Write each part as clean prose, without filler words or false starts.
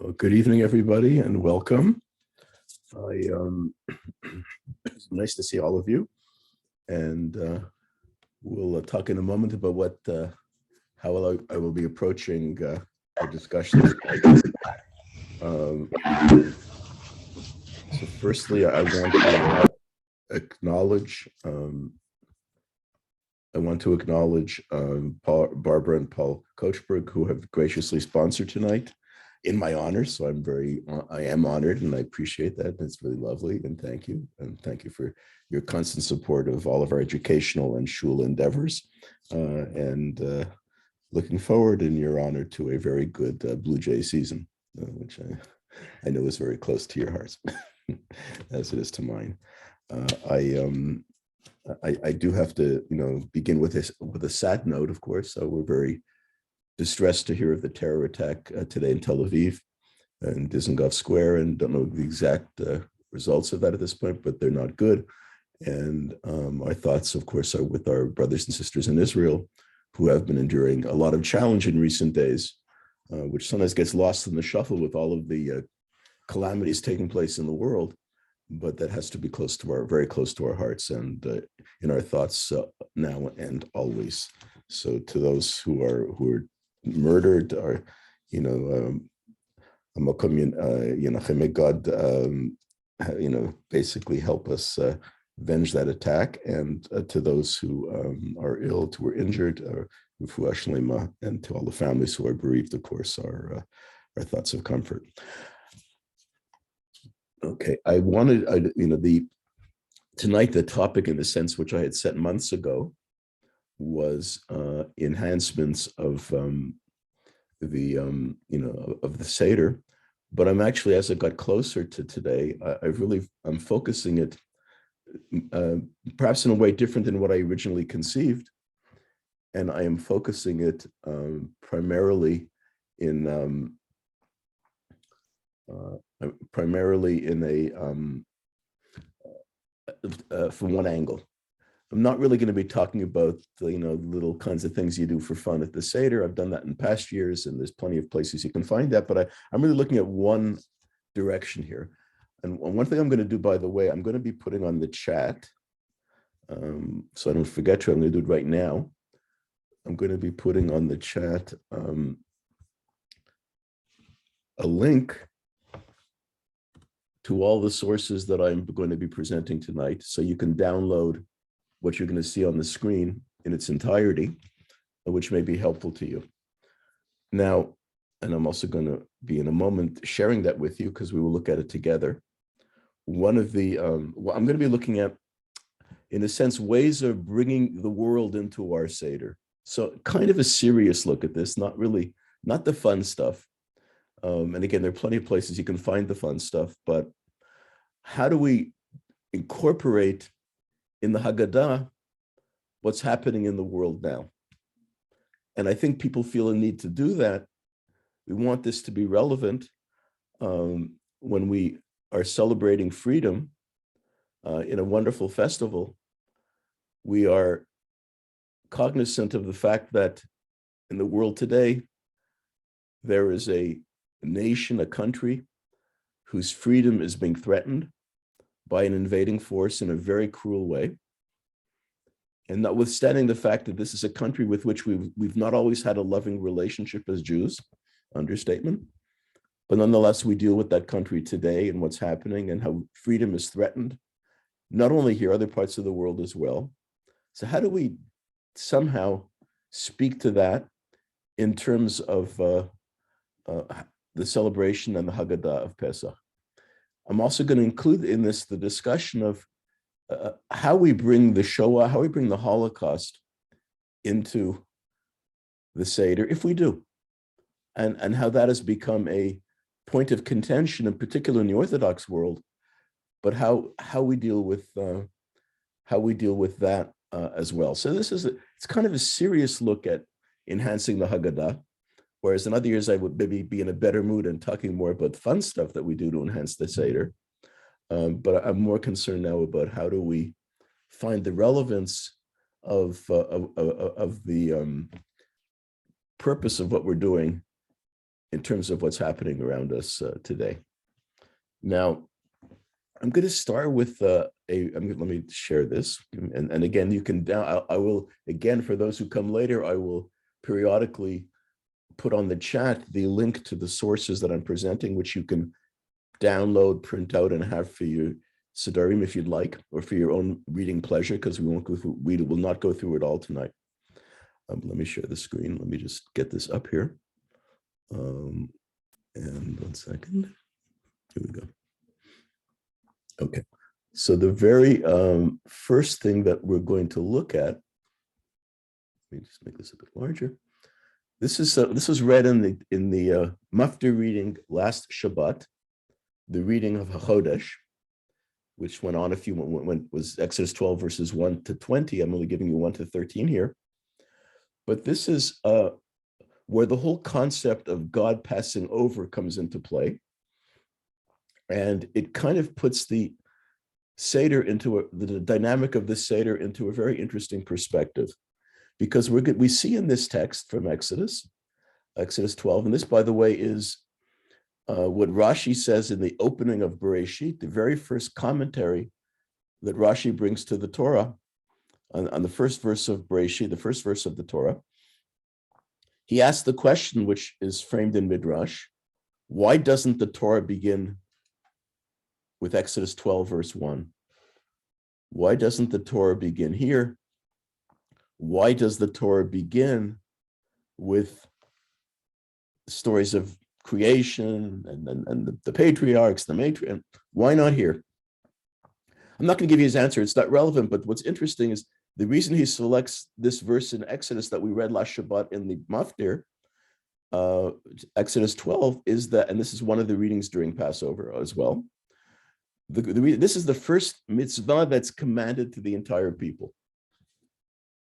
Good evening, everybody, and welcome. It's nice to see all of you, and we'll talk in a moment about how I will be approaching our discussions. So, firstly, I want to acknowledge. Barbara and Paul Kochberg, who have graciously sponsored tonight in my honor. So I am honored, and I appreciate that. It's really lovely, and thank you. And thank you for your constant support of all of our educational and shul endeavors. Looking forward, in your honor, to a very good Blue Jay season, which I know is very close to your hearts, as it is to mine. I do have to, begin with a sad note, of course. So we're very distressed to hear of the terror attack today in Tel Aviv and Dizengoff Square, and don't know the exact results of that at this point, but they're not good. And our thoughts, of course, are with our brothers and sisters in Israel, who have been enduring a lot of challenge in recent days, which sometimes gets lost in the shuffle with all of the calamities taking place in the world. But that has to be very close to our hearts and in our thoughts now and always. So to those who are murdered, or may God basically help us avenge that attack, and to those who are ill, who are injured, and to all the families who are bereaved, of course, our thoughts of comfort. Okay, tonight the topic, in a sense, which I had set months ago, was enhancements of the Seder. But I'm actually, as I got closer to today, I'm focusing it perhaps in a way different than what I originally conceived, and I am focusing it primarily in from one angle. I'm not really going to be talking about little kinds of things you do for fun at the Seder. I've done that in past years, and there's plenty of places you can find that. But I'm really looking at one direction here. And one thing I'm going to do, by the way, I'm going to be putting on the chat, so I don't forget to. I'm going to do it right now. I'm going to be putting on the chat a link to all the sources that I'm going to be presenting tonight, so you can download what you're going to see on the screen in its entirety, which may be helpful to you. Now, and I'm also going to be in a moment sharing that with you, because we will look at it together. One of the, I'm going to be looking at, in a sense, ways of bringing the world into our Seder. So kind of a serious look at this, not the fun stuff. And again, there are plenty of places you can find the fun stuff, but how do we incorporate in the Haggadah what's happening in the world now? And I think people feel a need to do that. We want this to be relevant when we are celebrating freedom in a wonderful festival. We are cognizant of the fact that in the world today, there is a nation, a country, whose freedom is being threatened by an invading force in a very cruel way. And notwithstanding the fact that this is a country with which we've not always had a loving relationship as Jews, understatement, but nonetheless, we deal with that country today and what's happening and how freedom is threatened, not only here, other parts of the world as well. So how do we somehow speak to that in terms of the celebration and the Haggadah of Pesach? I'm also going to include in this the discussion of how we bring the Shoah, how we bring the Holocaust into the Seder, if we do, and how that has become a point of contention, in particular in the Orthodox world, but how we deal with that as well. So it's kind of a serious look at enhancing the Haggadah. Whereas in other years, I would maybe be in a better mood and talking more about fun stuff that we do to enhance the Seder. But I'm more concerned now about how do we find the relevance of the purpose of what we're doing in terms of what's happening around us today. Now, I'm going to start with let me share this, and again, you can I will again, for those who come later, I will periodically put on the chat the link to the sources that I'm presenting, which you can download, print out, and have for your Sedarim if you'd like, or for your own reading pleasure, because we will not go through it all tonight. Let me share the screen. Let me just get this up here. And 1 second. Here we go. Okay. So the very first thing that we're going to look at, let me just make this a bit larger. This was read in the Maftir reading last Shabbat, the reading of HaChodesh, which went on was Exodus 12 verses 1 to 20. I'm only giving you 1 to 13 here. But this is where the whole concept of God passing over comes into play. And it kind of puts the Seder the dynamic of the Seder into a very interesting perspective. Because we see in this text from Exodus 12, and this, by the way, is what Rashi says in the opening of Bereshit, the very first commentary that Rashi brings to the Torah, on the first verse of Bereshit, the first verse of the Torah. He asks the question, which is framed in Midrash: why doesn't the Torah begin with Exodus 12, verse 1? Why doesn't the Torah begin here? Why does the Torah begin with stories of creation and the patriarchs, the matriarchs? Why not here? I'm not going to give you his answer. It's not relevant, but what's interesting is the reason he selects this verse in Exodus that we read last Shabbat in the Maftir, Exodus 12, is that, and this is one of the readings during Passover as well, this is the first mitzvah that's commanded to the entire people.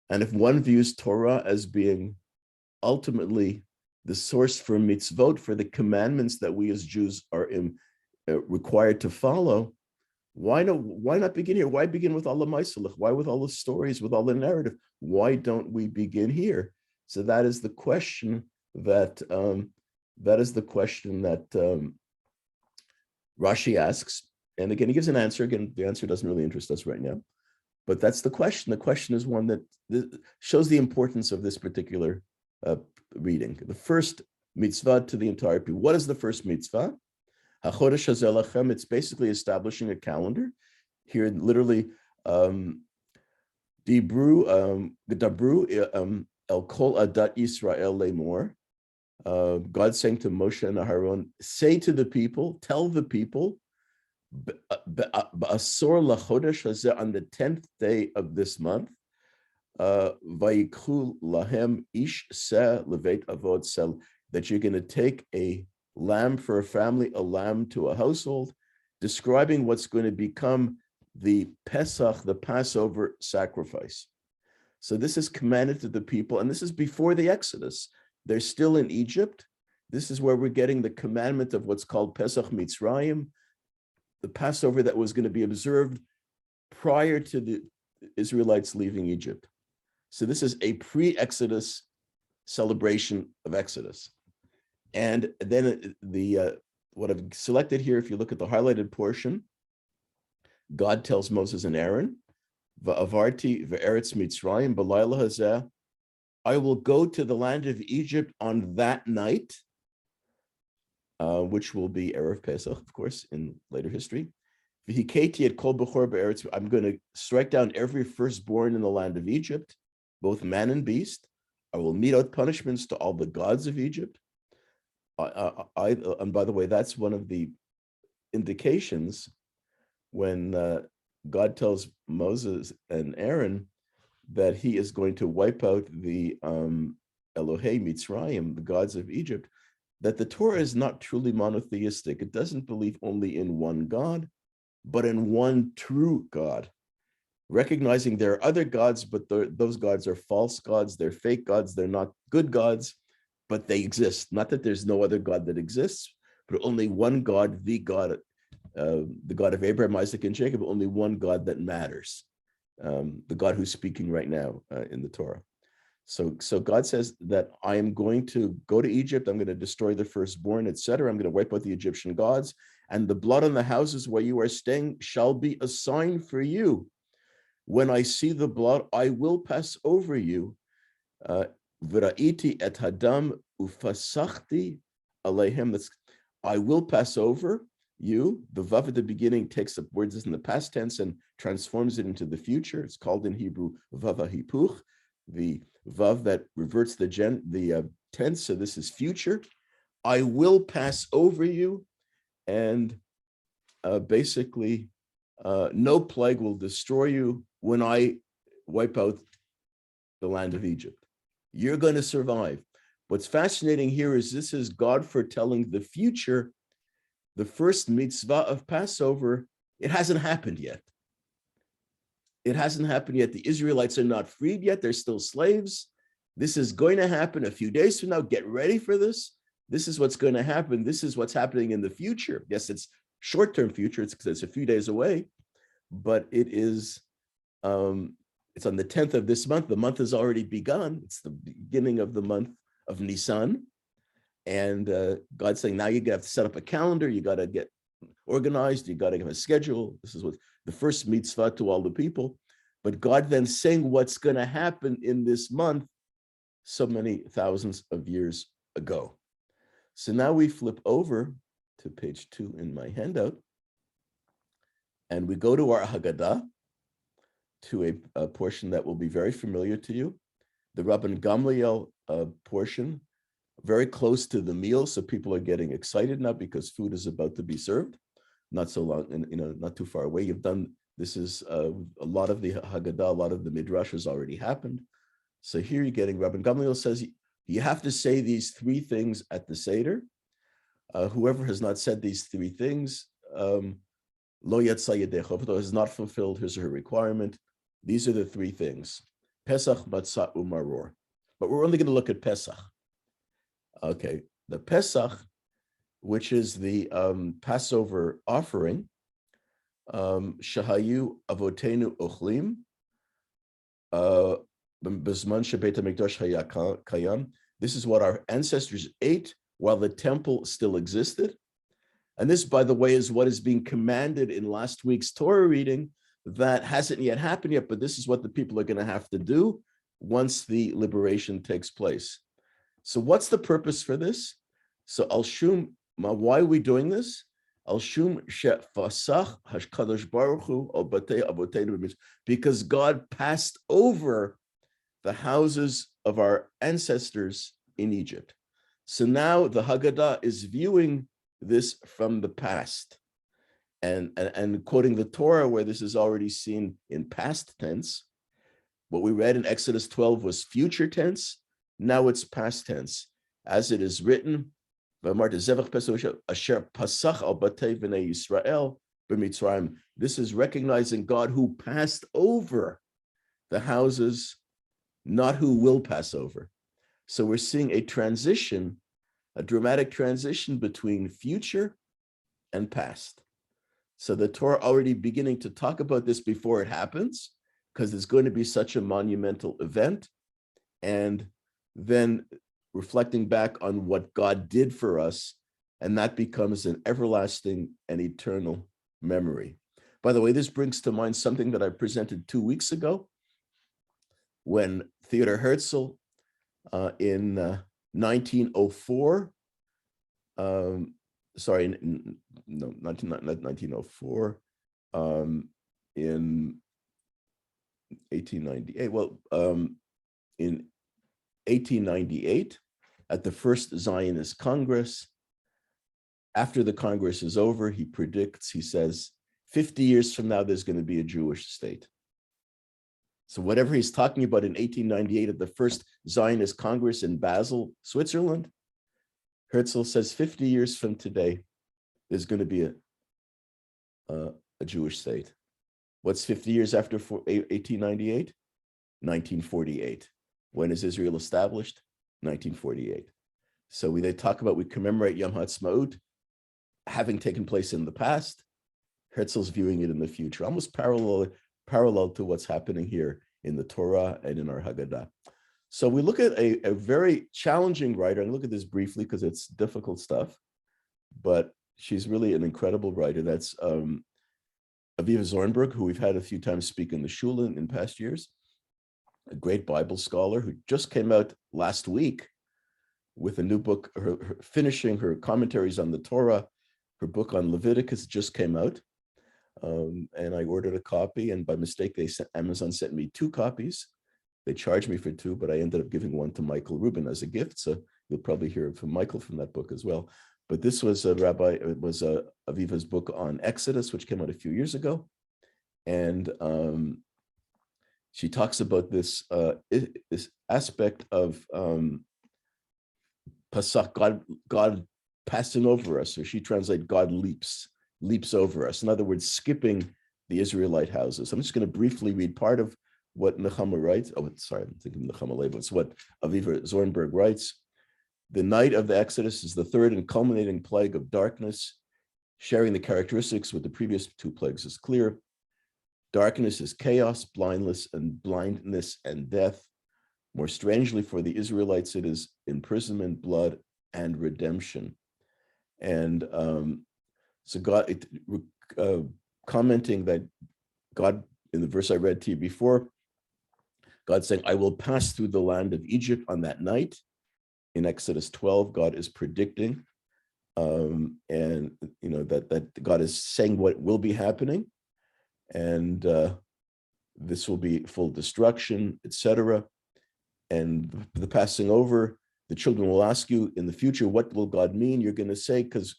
And if one views Torah as being ultimately the source for mitzvot, for the commandments that we as Jews are required to follow, why not begin here? Why begin with all the Maisalach? Why with all the stories, with all the narrative? Why don't we begin here? So that is the question that Rashi asks. And again, he gives an answer. Again, the answer doesn't really interest us right now. But that's the question. The question is one that shows the importance of this particular reading. The first mitzvah to the entire people. What is the first mitzvah? HaChodesh hazeh lachem. It's basically establishing a calendar. Here, literally, Dibru el kol adat Yisrael lemor. God saying to Moshe and Aharon, say to the people, tell the people, Ba'asor lachodesh hazeh, on the 10th day of this month, vayikhu lahem ish seh levet avod sel, that you're going to take a lamb for a family, a lamb to a household, describing what's going to become the Pesach, the Passover sacrifice. So this is commanded to the people, and this is before the Exodus. They're still in Egypt. This is where we're getting the commandment of what's called Pesach Mitzrayim, the Passover that was going to be observed prior to the Israelites leaving Egypt. So this is a pre-Exodus celebration of Exodus. And then what I've selected here, if you look at the highlighted portion, God tells Moses and Aaron, Va'avarti ve'eretz Mitzrayim b'layla hazeh, I will go to the land of Egypt on that night, which will be Erev Pesach, of course, in later history. I'm going to strike down every firstborn in the land of Egypt, both man and beast. I will mete out punishments to all the gods of Egypt. And by the way, that's one of the indications when God tells Moses and Aaron that he is going to wipe out the Elohei Mitzrayim, the gods of Egypt, that the Torah is not truly monotheistic. It doesn't believe only in one God, but in one true God, recognizing there are other gods, but those gods are false gods, they're fake gods, they're not good gods, but they exist. Not that there's no other God that exists, but only one God, the God of Abraham, Isaac, and Jacob, only one God that matters, the God who's speaking right now in the Torah. So God says that I am going to go to Egypt. I'm going to destroy the firstborn, etc. I'm going to wipe out the Egyptian gods, and the blood on the houses where you are staying shall be a sign for you. When I see the blood, I will pass over you. V'ra'iti et hadam ufasachti aleihem. I will pass over you. The vav at the beginning takes up words in the past tense and transforms it into the future. It's called in Hebrew vav hipuch, the vav that reverts the tense. So this is future. I will pass over you, and basically, no plague will destroy you when I wipe out the land of Egypt. You're going to survive. What's fascinating here is this is God foretelling the future. The first mitzvah of Passover, it hasn't happened yet. It hasn't happened yet. The Israelites are not freed yet. They're still slaves. This is going to happen a few days from now. Get ready for this. This is what's going to happen. This is what's happening in the future. Yes, it's short-term future. It's because it's a few days away, but it is, it's on the 10th of this month. The month has already begun. It's the beginning of the month of Nisan. And God's saying, now you have to set up a calendar. You got to get organized. You got to have a schedule. This is what the first mitzvah to all the people. But God then saying what's going to happen in this month so many thousands of years ago. So now we flip over to page 2 in my handout, and we go to our Haggadah, to a portion that will be very familiar to you, the Rabbi Gamliel portion, very close to the meal. So people are getting excited now because food is about to be served. Not so long, and not too far away. You've done, this is a lot of the Haggadah, a lot of the Midrash has already happened. So here you're getting, Rabbi Gamliel says, you have to say these 3 things at the Seder. Whoever has not said these 3 things, lo yatsa yedecha, has not fulfilled his or her requirement. These are the 3 things: Pesach, Matzah, Umaror. But we're only going to look at Pesach. Okay, the Pesach, which is the Passover offering, Shahayu Avotenu Ochlim, Bezman Shebeit HaMikdash Haya Kayam. This is what our ancestors ate while the temple still existed. And this, by the way, is what is being commanded in last week's Torah reading. That hasn't yet happened yet, but this is what the people are going to have to do once the liberation takes place. So what's the purpose for this? So Al-Shum, why are we doing this? Al-Shum she'fasach hashkadosh baruch hu al batei avoteinu, because God passed over the houses of our ancestors in Egypt. So now the Haggadah is viewing this from the past and quoting the Torah, where this is already seen in past tense. What we read in Exodus 12 was future tense. Now it's past tense. As it is written, this is recognizing God who passed over the houses, not who will pass over. So we're seeing a transition, a dramatic transition between future and past. So the Torah already beginning to talk about this before it happens, because it's going to be such a monumental event. And then reflecting back on what God did for us, and that becomes an everlasting and eternal memory. By the way, this brings to mind something that I presented 2 weeks ago when Theodor Herzl in 1904, not 1904, in 1898, in 1898, at the first Zionist Congress. After the Congress is over, he predicts, he says, 50 years from now, there's going to be a Jewish state. So whatever he's talking about in 1898 at the first Zionist Congress in Basel, Switzerland, Herzl says 50 years from today, there's going to be a Jewish state. What's 50 years after 1898? 1948. When is Israel established? 1948. So they talk about, we commemorate Yom HaAtzmaut having taken place in the past. Herzl's viewing it in the future, almost parallel to what's happening here in the Torah and in our Haggadah. So we look at a very challenging writer, and look at this briefly because it's difficult stuff, but she's really an incredible writer. That's Aviva Zornberg, who we've had a few times speak in the shul in past years, a great Bible scholar who just came out last week with a new book, finishing her commentaries on the Torah. Her book on Leviticus just came out, and I ordered a copy, and by mistake, Amazon sent me 2 copies. They charged me for 2, but I ended up giving one to Michael Rubin as a gift, so you'll probably hear from Michael from that book as well. But this was Aviva's book on Exodus, which came out a few years ago, and she talks about this aspect of Pasach, God passing over us, or she translates God leaps over us. In other words, skipping the Israelite houses. I'm just going to briefly read part of what Nechama writes. Oh, sorry, I'm thinking Nechama Leibowitz. It's what Aviva Zornberg writes. The night of the Exodus is the third and culminating plague of darkness, sharing the characteristics with the previous 2 plagues is clear. Darkness is chaos, blindness and death. More strangely for the Israelites, it is imprisonment, blood, and redemption. And so God, commenting that God, in the verse I read to you before, God saying, I will pass through the land of Egypt on that night. In Exodus 12, God is predicting, and that God is saying what will be happening, and this will be full destruction, etc. And the passing over, the children will ask you in the future, what will God mean? You're going to say, because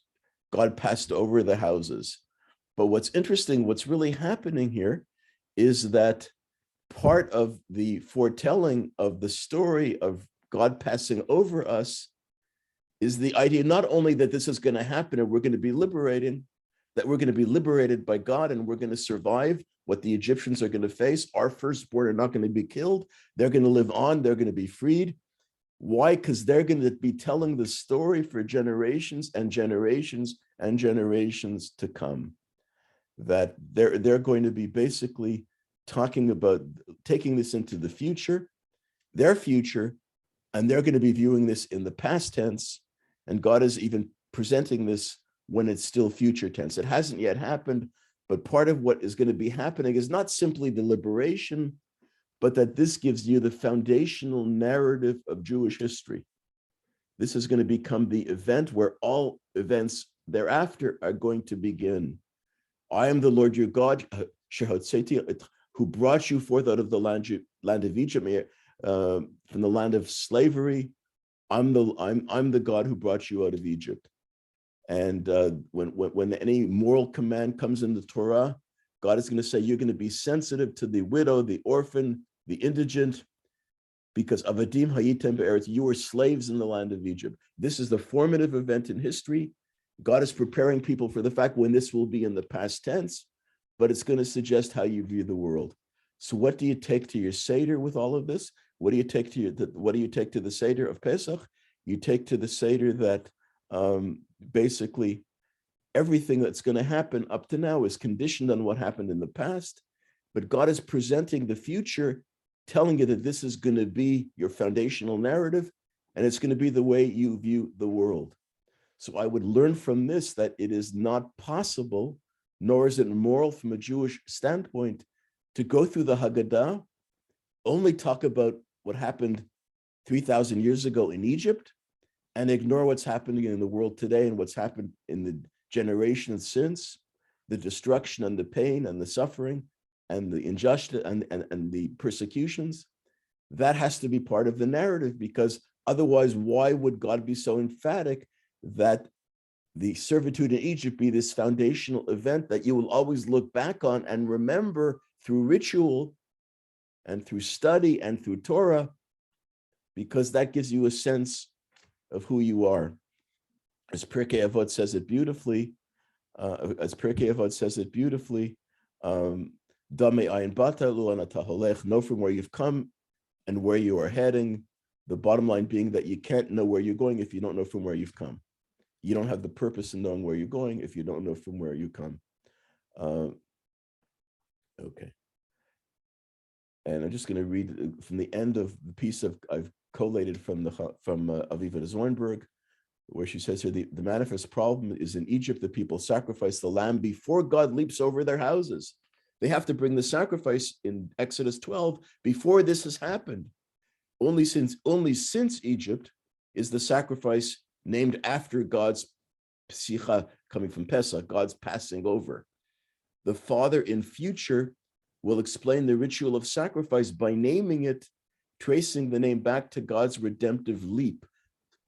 God passed over the houses. But what's interesting, what's really happening here is that part of the foretelling of the story of God passing over us is the idea not only that this is going to happen and we're going to be liberated, that we're going to be liberated by God and we're going to survive what the Egyptians are going to face. Our firstborn are not going to be killed. They're going to live on. They're going to be freed. Why? Because they're going to be telling the story for generations and generations and generations to come. That they're going to be basically talking about taking this into the future, their future, and they're going to be viewing this in the past tense. And God is even presenting this when it's still future tense. It hasn't yet happened, but part of what is going to be happening is not simply the liberation, but that this gives you the foundational narrative of Jewish history. This is going to become the event where all events thereafter are going to begin. I am the Lord your God, who brought you forth out of the land of Egypt, from the land of slavery. I'm the God who brought you out of Egypt. And when any moral command comes in the Torah, God is going to say, you're going to be sensitive to the widow, the orphan, the indigent, because avadim hayitem be'eretz, you were slaves in the land of Egypt. This is the formative event in history. God is preparing people for the fact when this will be in the past tense, but it's going to suggest how you view the world. So what do you take to your Seder with all of this? What do you take to the Seder of Pesach? You take to the Seder that basically everything that's going to happen up to now is conditioned on what happened in the past, but God is presenting the future, telling you that this is going to be your foundational narrative, and it's going to be the way you view the world. So I would learn from this that it is not possible, nor is it moral from a Jewish standpoint, to go through the Haggadah, only talk about what happened 3,000 years ago in Egypt, and ignore what's happening in the world today and what's happened in the generations since, the destruction and the pain and the suffering and the injustice and the persecutions. That has to be part of the narrative, because otherwise, why would God be so emphatic that the servitude in Egypt be this foundational event that you will always look back on and remember through ritual and through study and through Torah, because that gives you a sense of who you are. As Pirkei Avot says it beautifully, Dame ayin bata lo anata holech, know from where you've come and where you are heading. The bottom line being that you can't know where you're going if you don't know from where you've come. You don't have the purpose in knowing where you're going if you don't know from where you come. Okay. And I'm just going to read from the end of the piece I've collated from Aviva Zornberg, where she says here, the manifest problem is in Egypt, the people sacrifice the lamb before God leaps over their houses. They have to bring the sacrifice in Exodus 12 before this has happened. Only since Egypt is the sacrifice named after God's psicha, coming from Pesach, God's passing over. The Father in future will explain the ritual of sacrifice by naming it, tracing the name back to God's redemptive leap,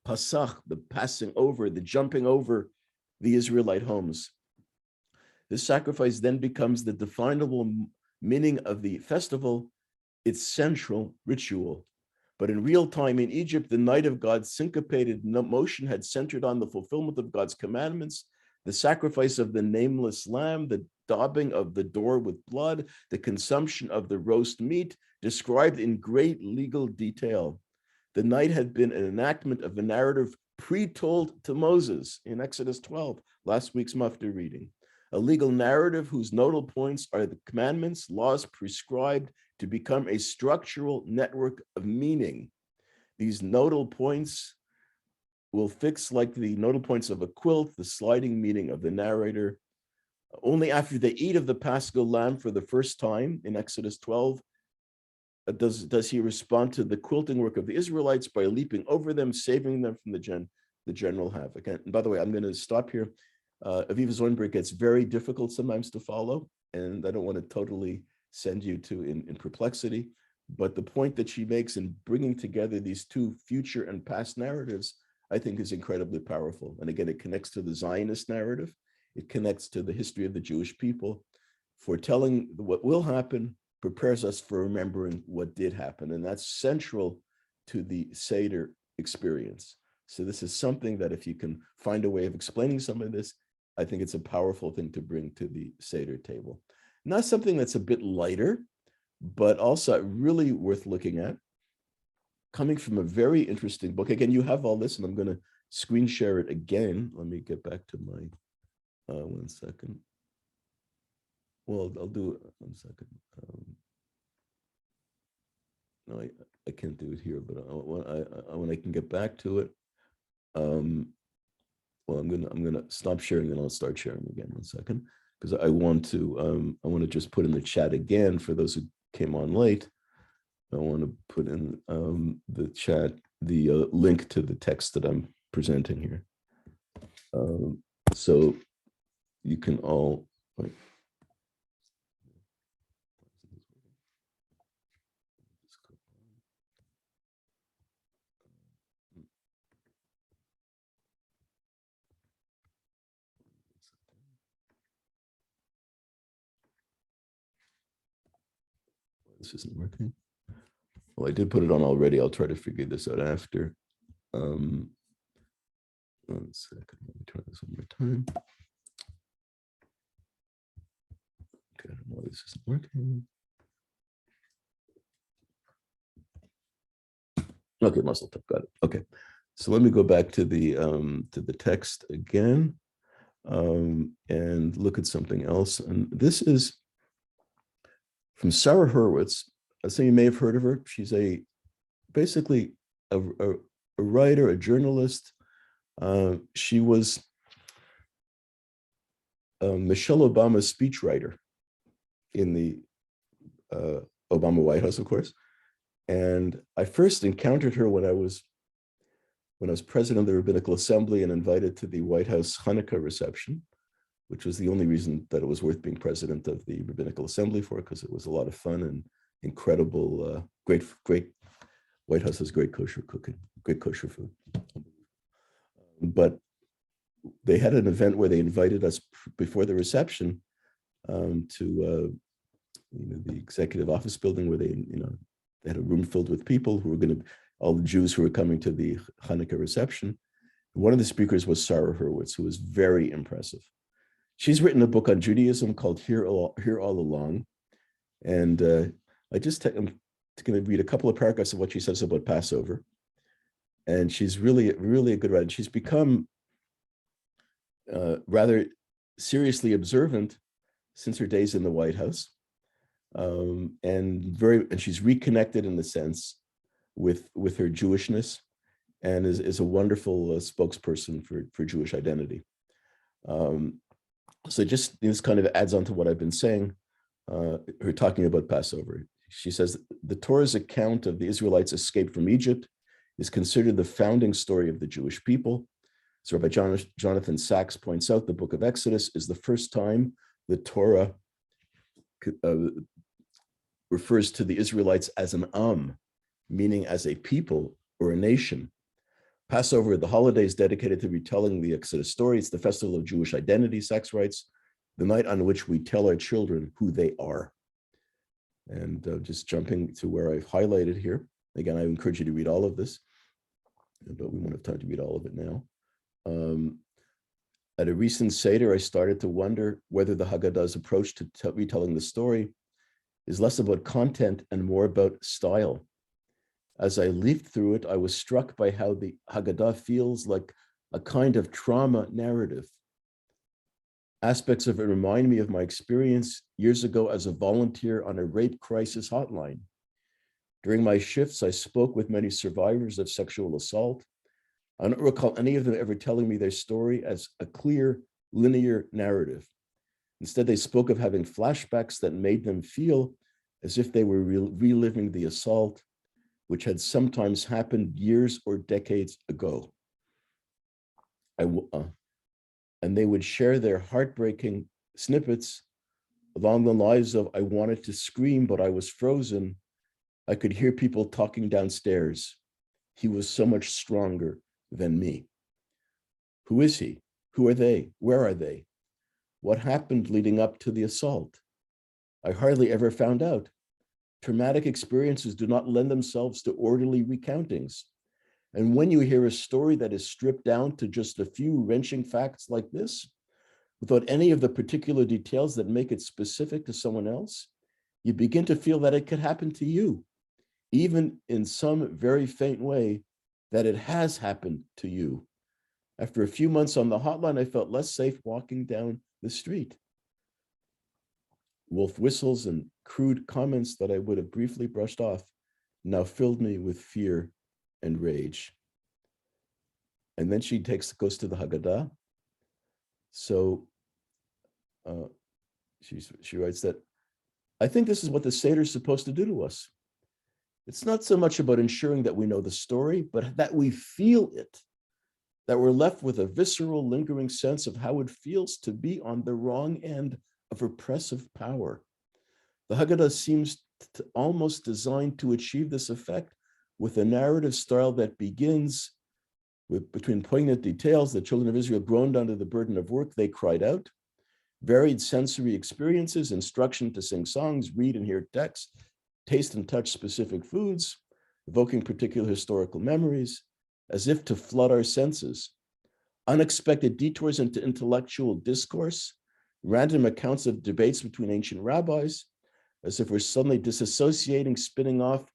Pasach, the passing over, the jumping over the Israelite homes. This sacrifice then becomes the definable meaning of the festival, its central ritual. But in real time in Egypt, the night of God's syncopated motion had centered on the fulfillment of God's commandments, the sacrifice of the nameless lamb, the daubing of the door with blood, the consumption of the roast meat, described in great legal detail. The night had been an enactment of a narrative pre-told to Moses in Exodus 12, last week's Mufta reading. A legal narrative whose nodal points are the commandments, laws prescribed to become a structural network of meaning. These nodal points will fix like the nodal points of a quilt, the sliding meaning of the narrator. Only after they eat of the Paschal lamb for the first time in Exodus 12, does he respond to the quilting work of the Israelites by leaping over them, saving them from the general havoc. And by the way, I'm going to stop here. Aviva Zornberg gets very difficult sometimes to follow, and I don't want to totally send you to in perplexity, but the point that she makes in bringing together these two future and past narratives, I think is incredibly powerful. And again, it connects to the Zionist narrative. It connects to the history of the Jewish people. Foretelling what will happen prepares us for remembering what did happen. And that's central to the Seder experience. So this is something that if you can find a way of explaining some of this, I think it's a powerful thing to bring to the Seder table. Not something that's a bit lighter, but also really worth looking at. Coming from a very interesting book. Again, you have all this, and I'm going to screen share it again. Let me get back to my, 1 second. Well, I'll do it 1 second. No, I can't do it here, but when I can get back to it, well, I'm gonna stop sharing and I'll start sharing again 1 second, because I want to just put in the chat again for those who came on late. I want to put in the chat the link to the text that I'm presenting here, so you can all. Wait. This isn't working. Well, I did put it on already. I'll try to figure this out after. 1 second. Let me try this one more time. Okay, I don't know why this isn't working. Okay, muscle top, got it. Okay, so let me go back to the text again, and look at something else. And this is from Sarah Hurwitz. Some of you may have heard of her. She's basically a writer, a journalist. She was Michelle Obama's speechwriter in the Obama White House, of course. And I first encountered her when I was president of the Rabbinical Assembly and invited to the White House Hanukkah reception, which was the only reason that it was worth being president of the Rabbinical Assembly for, because it was a lot of fun and incredible, great White House has great kosher cooking, great kosher food. But they had an event where they invited us before the reception to the executive office building, where they had a room filled with people who were all the Jews who were coming to the Hanukkah reception. One of the speakers was Sarah Hurwitz, who was very impressive. She's written a book on Judaism called Here All Along. And I'm going to read a couple of paragraphs of what she says about Passover. And she's really, really a good writer. She's become rather seriously observant since her days in the White House. and she's reconnected in a sense with her Jewishness, and is a wonderful spokesperson for Jewish identity. So just this kind of adds on to what I've been saying. Her talking about Passover. She says the Torah's account of the Israelites' escape from Egypt is considered the founding story of the Jewish people. So Rabbi Jonathan Sachs points out the book of Exodus is the first time the Torah refers to the Israelites as an meaning as a people or a nation. Passover, the holiday, is dedicated to retelling the Exodus story. It's the festival of Jewish identity, Sachs writes, the night on which we tell our children who they are. And just jumping to where I've highlighted here. Again, I encourage you to read all of this, but we won't have time to read all of it now. At a recent Seder, I started to wonder whether the Haggadah's approach to retelling the story is less about content and more about style. As I leafed through it, I was struck by how the Haggadah feels like a kind of trauma narrative. Aspects of it remind me of my experience years ago as a volunteer on a rape crisis hotline. During my shifts, I spoke with many survivors of sexual assault. I don't recall any of them ever telling me their story as a clear, linear narrative. Instead, they spoke of having flashbacks that made them feel as if they were reliving the assault, which had sometimes happened years or decades ago. And they would share their heartbreaking snippets along the lines of, I wanted to scream, but I was frozen. I could hear people talking downstairs. He was so much stronger than me. Who is he? Who are they? Where are they? What happened leading up to the assault? I hardly ever found out. Traumatic experiences do not lend themselves to orderly recountings. And when you hear a story that is stripped down to just a few wrenching facts like this, without any of the particular details that make it specific to someone else, you begin to feel that it could happen to you, even in some very faint way, that it has happened to you. After a few months on the hotline, I felt less safe walking down the street. Wolf whistles and crude comments that I would have briefly brushed off now filled me with fear and rage. And then she goes to the Haggadah. So she writes that, I think this is what the Seder is supposed to do to us. It's not so much about ensuring that we know the story, but that we feel it, that we're left with a visceral, lingering sense of how it feels to be on the wrong end of oppressive power. The Haggadah seems almost designed to achieve this effect with a narrative style that begins with, between poignant details, the children of Israel groaned under the burden of work, they cried out. Varied sensory experiences, instruction to sing songs, read and hear texts, taste and touch specific foods, evoking particular historical memories, as if to flood our senses. Unexpected detours into intellectual discourse, random accounts of debates between ancient rabbis, as if we're suddenly disassociating, spinning off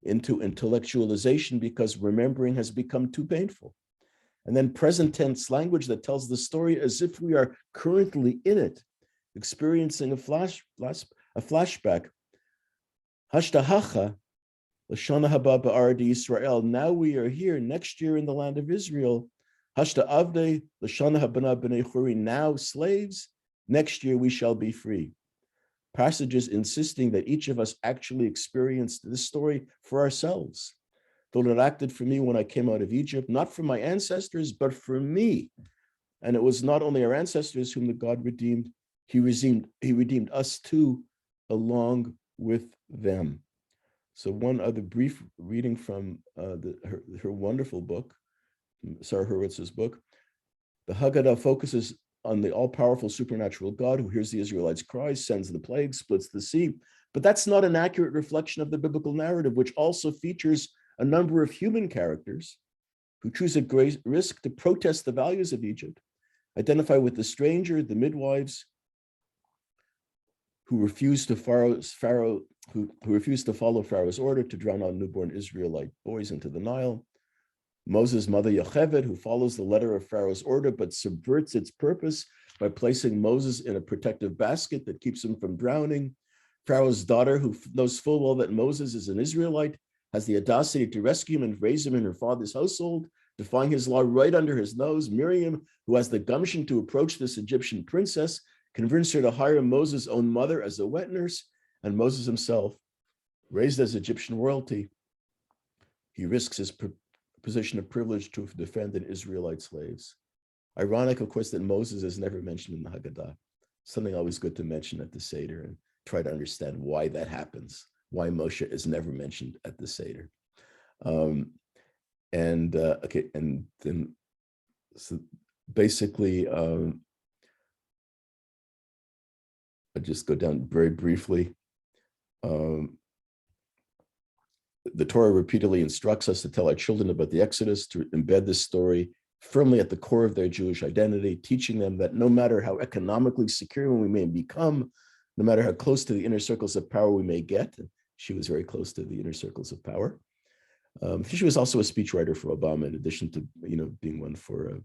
into intellectualization because remembering has become too painful. And then present tense language that tells the story as if we are currently in it, experiencing a flashback. Hashtahacha, Lashana haba ba'arad Yisrael. Now we are here next year in the land of Israel. Hashta avde, Lashana habana b'nei churi. Now slaves, next year we shall be free. Passages insisting that each of us actually experienced this story for ourselves. Though it acted for me when I came out of Egypt, not for my ancestors, but for me. And it was not only our ancestors whom the God redeemed, he redeemed us too, along with them. So one other brief reading from her wonderful book, Sarah Hurwitz's book. The Haggadah focuses on the all-powerful supernatural God who hears the Israelites' cries, sends the plague, splits the sea. But that's not an accurate reflection of the biblical narrative, which also features a number of human characters who choose at great risk to protest the values of Egypt, identify with the stranger, the midwives, who refused to follow Pharaoh's order to drown out newborn Israelite boys into the Nile, Moses' mother Yocheved, who follows the letter of Pharaoh's order but subverts its purpose by placing Moses in a protective basket that keeps him from drowning, Pharaoh's daughter, who knows full well that Moses is an Israelite, has the audacity to rescue him and raise him in her father's household, defying his law right under his nose. Miriam, who has the gumption to approach this Egyptian princess, convinced her to hire Moses' own mother as a wet nurse, and Moses himself, raised as Egyptian royalty, he risks his position of privilege to defend an Israelite slaves. Ironic, of course, that Moses is never mentioned in the Haggadah. Something always good to mention at the Seder and try to understand why that happens, why Moshe is never mentioned at the Seder. Okay, and then so basically, I'll just go down very briefly. The Torah repeatedly instructs us to tell our children about the Exodus, to embed this story firmly at the core of their Jewish identity, teaching them that no matter how economically secure we may become, no matter how close to the inner circles of power we may get, and she was very close to the inner circles of power. She was also a speechwriter for Obama, in addition to being one for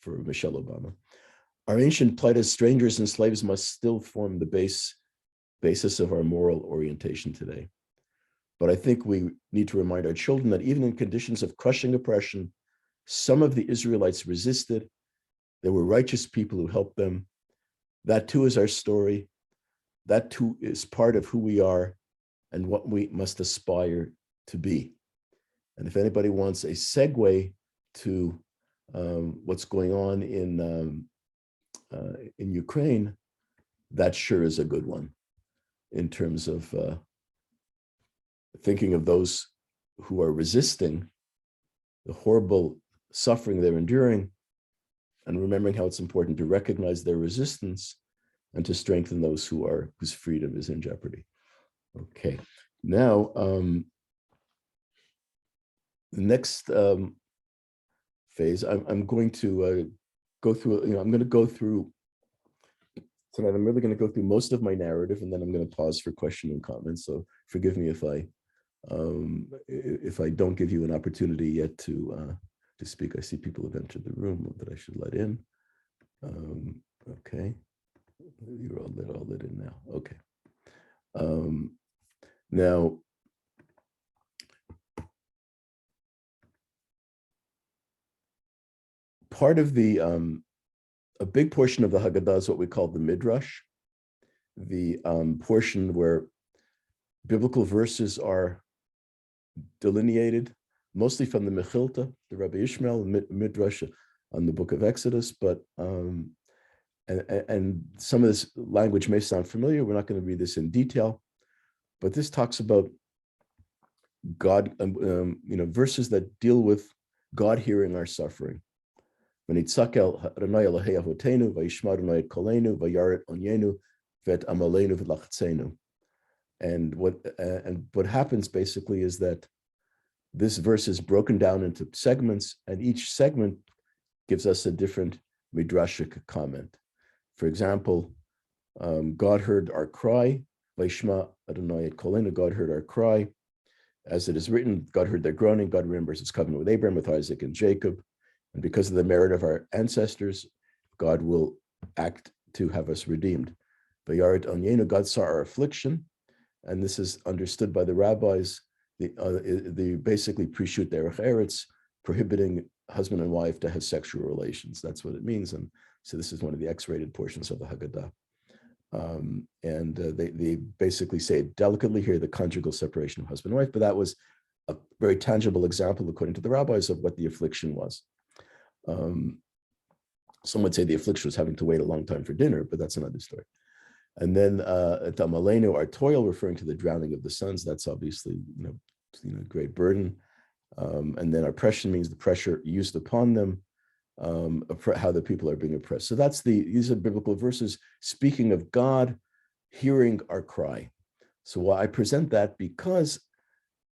Michelle Obama. Our ancient plight as strangers and slaves must still form the basis of our moral orientation today. But I think we need to remind our children that even in conditions of crushing oppression, some of the Israelites resisted. There were righteous people who helped them. That too is our story. That too is part of who we are and what we must aspire to be. And if anybody wants a segue to what's going on in Ukraine, that sure is a good one in terms of thinking of those who are resisting the horrible suffering they're enduring, and remembering how it's important to recognize their resistance and to strengthen those whose freedom is in jeopardy. Okay, now the next phase, I'm going to go through. I'm going to go through tonight. I'm really going to go through most of my narrative, and then I'm going to pause for question and comments. So forgive me if I don't give you an opportunity yet to speak. I see people have entered the room that I should let in. Okay, you're all lit in now. Okay. Now, part of the a big portion of the Haggadah is what we call the Midrash, the portion where biblical verses are delineated, mostly from the Mechilta, the Rabbi Ishmael Midrash on the book of Exodus, but and some of this language may sound familiar. We're not going to read this in detail, but this talks about God, verses that deal with God hearing our suffering. And what happens basically is that this verse is broken down into segments, and each segment gives us a different midrashic comment. For example, God heard our cry. God heard our cry. As it is written, God heard their groaning. God remembers his covenant with Abraham, with Isaac, and Jacob. And because of the merit of our ancestors, God will act to have us redeemed. God saw our affliction, and this is understood by the rabbis. The basically preshut derech eretz, prohibiting husband and wife to have sexual relations. That's what it means. And so this is one of the X-rated portions of the Haggadah. They basically say delicately here the conjugal separation of husband and wife, but that was a very tangible example, according to the rabbis, of what the affliction was. Some would say the affliction was having to wait a long time for dinner, but that's another story. And then Tamalenu, our toil, referring to the drowning of the sons. That's obviously great burden. And then oppression means the pressure used upon them, how the people are being oppressed. So these are biblical verses speaking of God hearing our cry. So why I present that, because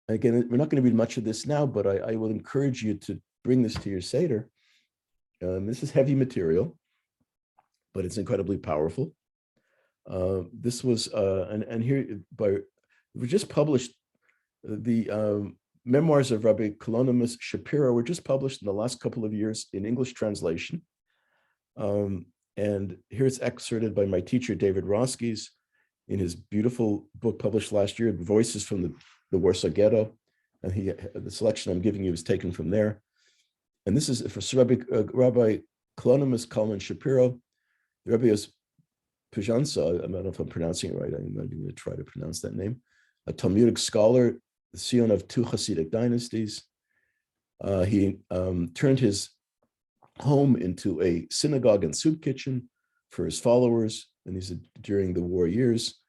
again, we're not going to read much of this now, but I will encourage you to bring this to your Seder. This is heavy material, but it's incredibly powerful. This was, and here, we just published the memoirs of Rabbi Kalonimus Shapiro were just published in the last couple of years in English translation. And here it's excerpted by my teacher, David Roskies. in his beautiful book published last year, Voices from the Warsaw Ghetto. And the selection I'm giving you is taken from there. And this is for Rabbi Kalonimus Kalman Shapiro. The Rabbi is Pizhansa, I don't know if I'm pronouncing it right. I'm not going to try to pronounce that name. A Talmudic scholar, the scion of 2 Hasidic dynasties. He turned his home into a synagogue and soup kitchen for his followers, and these are during the war years.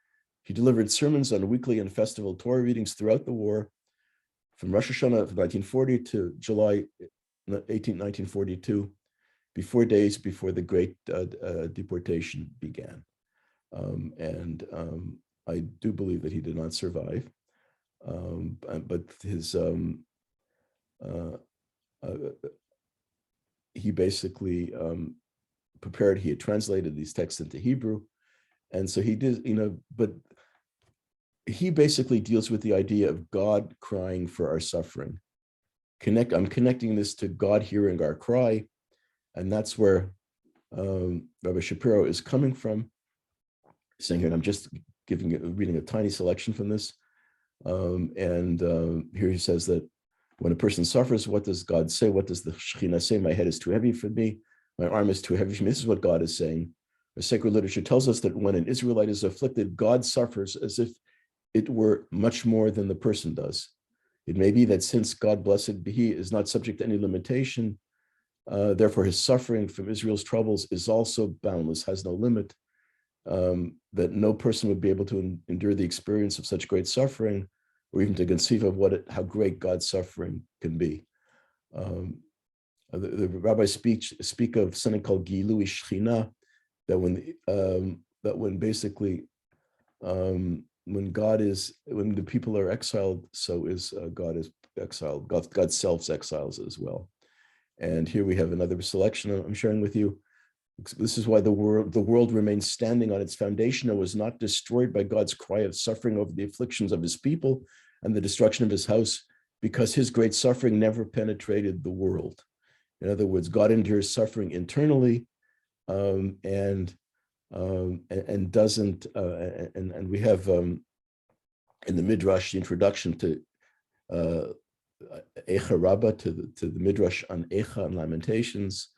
He delivered sermons on weekly and festival Torah readings throughout the war, from Rosh Hashanah of 1940 to July 1942, 4 days before the Great Deportation began. I do believe that he did not survive, but his he basically prepared. He had translated these texts into Hebrew, and so he did. But he basically deals with the idea of God crying for our suffering. I'm connecting this to God hearing our cry, and that's where Rabbi Shapiro is coming from. Saying here, and I'm just reading a tiny selection from this. Here he says that when a person suffers, what does God say? What does the Shekhinah say? My head is too heavy for me. My arm is too heavy for me. This is what God is saying. The sacred literature tells us that when an Israelite is afflicted, God suffers as if it were much more than the person does. It may be that since God, blessed be He, is not subject to any limitation, therefore his suffering from Israel's troubles is also boundless, has no limit. That no person would be able to endure the experience of such great suffering, or even to conceive of how great God's suffering can be. The rabbis speak of something called Gilui Shechina, that when the people are exiled, so is God is exiled. God's self's exiles as well. And here we have another selection I'm sharing with you. This is why the world remains standing on its foundation and was not destroyed by God's cry of suffering over the afflictions of his people and the destruction of his house, because his great suffering never penetrated the world. In other words, God endures suffering internally, and doesn't. And we have in the Midrash the introduction to Echa Rabbah, to the Midrash on Echa and Lamentations.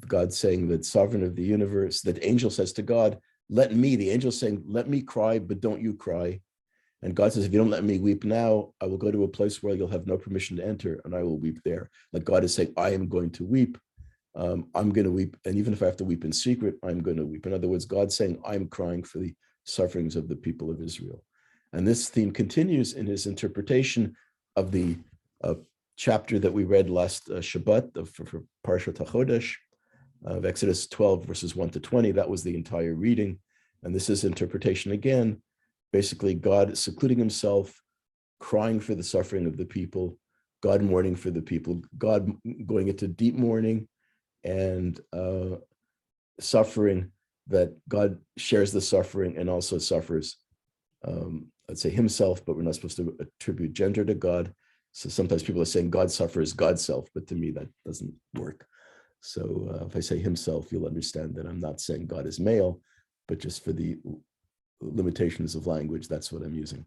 God saying that sovereign of the universe, that angel says to God, the angel saying, let me cry, but don't you cry. And God says, if you don't let me weep now, I will go to a place where you'll have no permission to enter, and I will weep there. Like God is saying, I am going to weep. I'm going to weep. And even if I have to weep in secret, I'm going to weep. In other words, God saying, I'm crying for the sufferings of the people of Israel. And this theme continues in his interpretation of the chapter that we read last Shabbat for Parshat HaChodesh of Exodus 12, verses 1 to 20. That was the entire reading. And this is interpretation again, basically God secluding himself, crying for the suffering of the people, God mourning for the people, God going into deep mourning and suffering, that God shares the suffering and also suffers, let's say himself, but we're not supposed to attribute gender to God. So sometimes people are saying God suffers God's self, but to me that doesn't work. So if I say himself, you'll understand that I'm not saying God is male, but just for the limitations of language, that's what I'm using.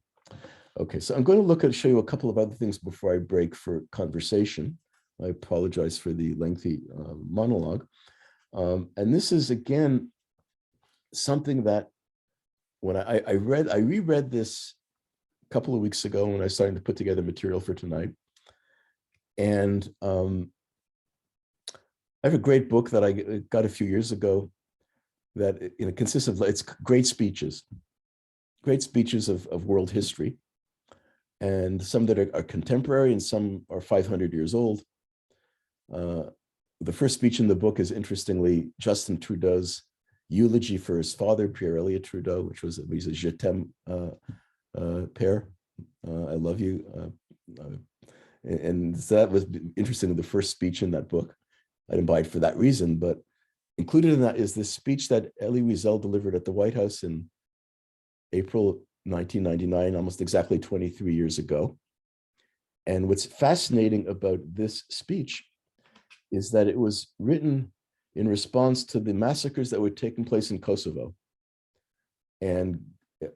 Okay, so I'm going to show you a couple of other things before I break for conversation. I apologize for the lengthy monologue. And this is, again, something that when I reread this a couple of weeks ago when I was starting to put together material for tonight. And I have a great book that I got a few years ago that consists of, it's great speeches of world history, and some that are contemporary and some are 500 years old. The first speech in the book is, interestingly, Justin Trudeau's eulogy for his father, Pierre Elliott Trudeau, which was, he's a Je t'aime, Père, I love you. And so that was interesting, the first speech in that book. I didn't buy it for that reason, but included in that is this speech that Elie Wiesel delivered at the White House in April 1999, almost exactly 23 years ago. And what's fascinating about this speech is that it was written in response to the massacres that were taking place in Kosovo. And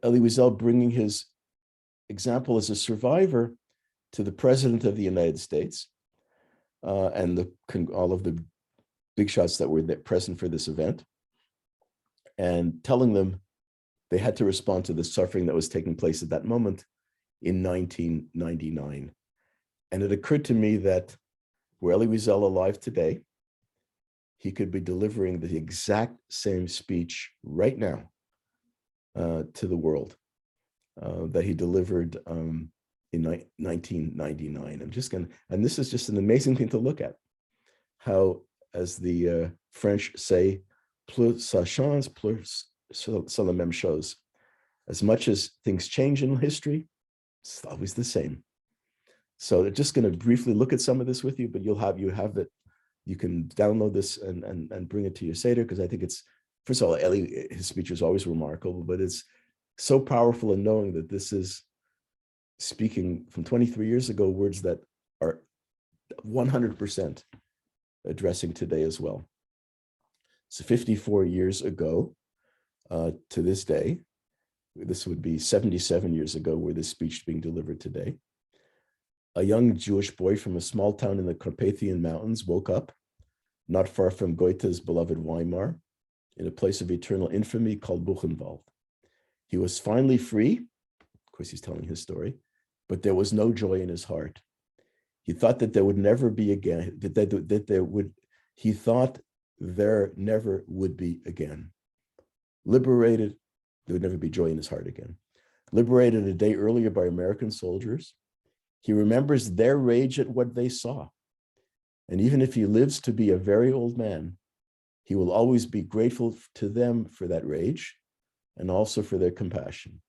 Elie Wiesel bringing his example as a survivor to the President of the United States and all of the big shots that were present for this event, and telling them they had to respond to the suffering that was taking place at that moment in 1999. And it occurred to me that were Elie Wiesel alive today, he could be delivering the exact same speech right now to the world that he delivered in 1999. I'm just going to, and this is just an amazing thing to look at, how, as the French say, plus ça change, plus c'est la même chose. As much as things change in history, it's always the same. So I'm just going to briefly look at some of this with you, but you have it. You can download this and bring it to your Seder, because I think it's, first of all, Elie, his speech is always remarkable, but it's so powerful in knowing that this is speaking from 23 years ago, words that are 100% addressing today as well. So 54 years ago to this day, this would be 77 years ago where this speech is being delivered today. A young Jewish boy from a small town in the Carpathian Mountains woke up, not far from Goethe's beloved Weimar, in a place of eternal infamy called Buchenwald. He was finally free. Of course, he's telling his story, but there was no joy in his heart. He thought that there would never be again, he thought there never would be again. Liberated, there would never be joy in his heart again. Liberated a day earlier by American soldiers, he remembers their rage at what they saw. And even if he lives to be a very old man, he will always be grateful to them for that rage and also for their compassion.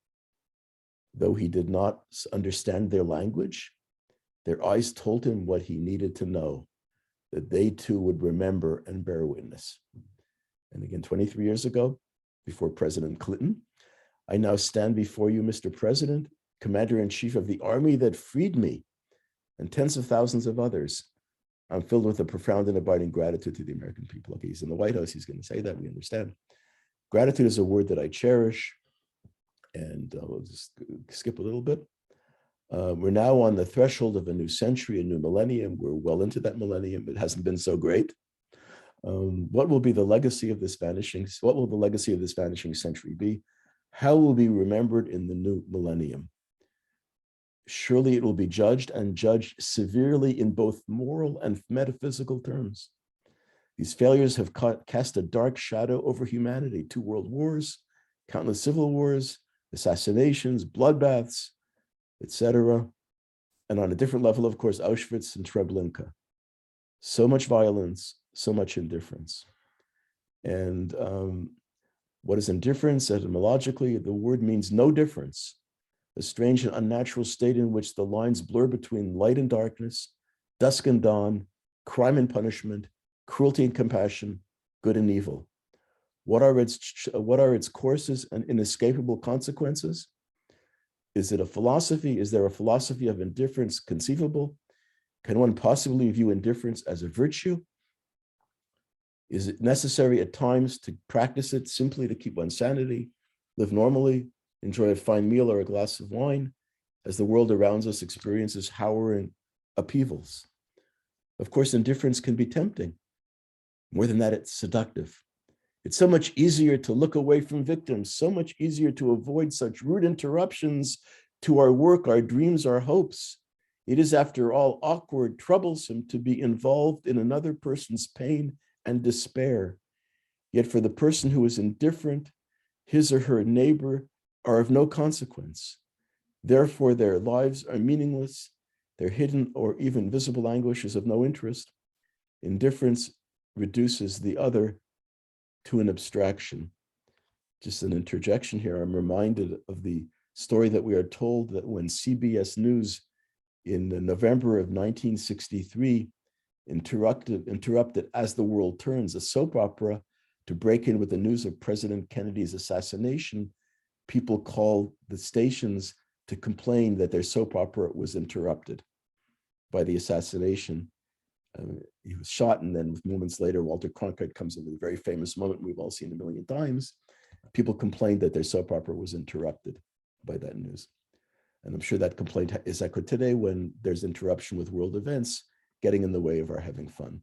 Though he did not understand their language, their eyes told him what he needed to know, that they too would remember and bear witness. And again, 23 years ago, before President Clinton, I now stand before you, Mr. President, Commander-in-Chief of the army that freed me and tens of thousands of others. I'm filled with a profound and abiding gratitude to the American people. Okay, he's in the White House, he's going to say that, we understand. Gratitude is a word that I cherish, and we'll just skip a little bit. We're now on the threshold of a new century, a new millennium. We're well into that millennium. It hasn't been so great. What will be the legacy of this vanishing? What will the legacy of this vanishing century be? How will we be remembered in the new millennium? Surely it will be judged, and judged severely in both moral and metaphysical terms. These failures have cast a dark shadow over humanity. 2 world wars, countless civil wars, assassinations, bloodbaths, etc. And on a different level, of course, Auschwitz and Treblinka. So much violence, so much indifference. And what is indifference? Etymologically, the word means no difference, a strange and unnatural state in which the lines blur between light and darkness, dusk and dawn, crime and punishment, cruelty and compassion, good and evil. What are its courses and inescapable consequences? Is it a philosophy? Is there a philosophy of indifference conceivable? Can one possibly view indifference as a virtue? Is it necessary at times to practice it simply to keep one's sanity, live normally, enjoy a fine meal or a glass of wine, as the world around us experiences harrowing upheavals? Of course, indifference can be tempting. More than that, it's seductive. It's so much easier to look away from victims, so much easier to avoid such rude interruptions to our work, our dreams, our hopes. It is, after all, awkward, troublesome to be involved in another person's pain and despair. Yet for the person who is indifferent, his or her neighbor are of no consequence. Therefore, their lives are meaningless. Their hidden or even visible anguish is of no interest. Indifference reduces the other to an abstraction. Just an interjection here. I'm reminded of the story that we are told that when CBS News in November of 1963 interrupted As the World Turns, a soap opera, to break in with the news of President Kennedy's assassination, people called the stations to complain that their soap opera was interrupted by the assassination. He was shot, and then moments later, Walter Cronkite comes in with a very famous moment we've all seen a million times. people complained that their soap opera was interrupted by that news. And I'm sure that complaint is echoed today when there's interruption with world events getting in the way of our having fun.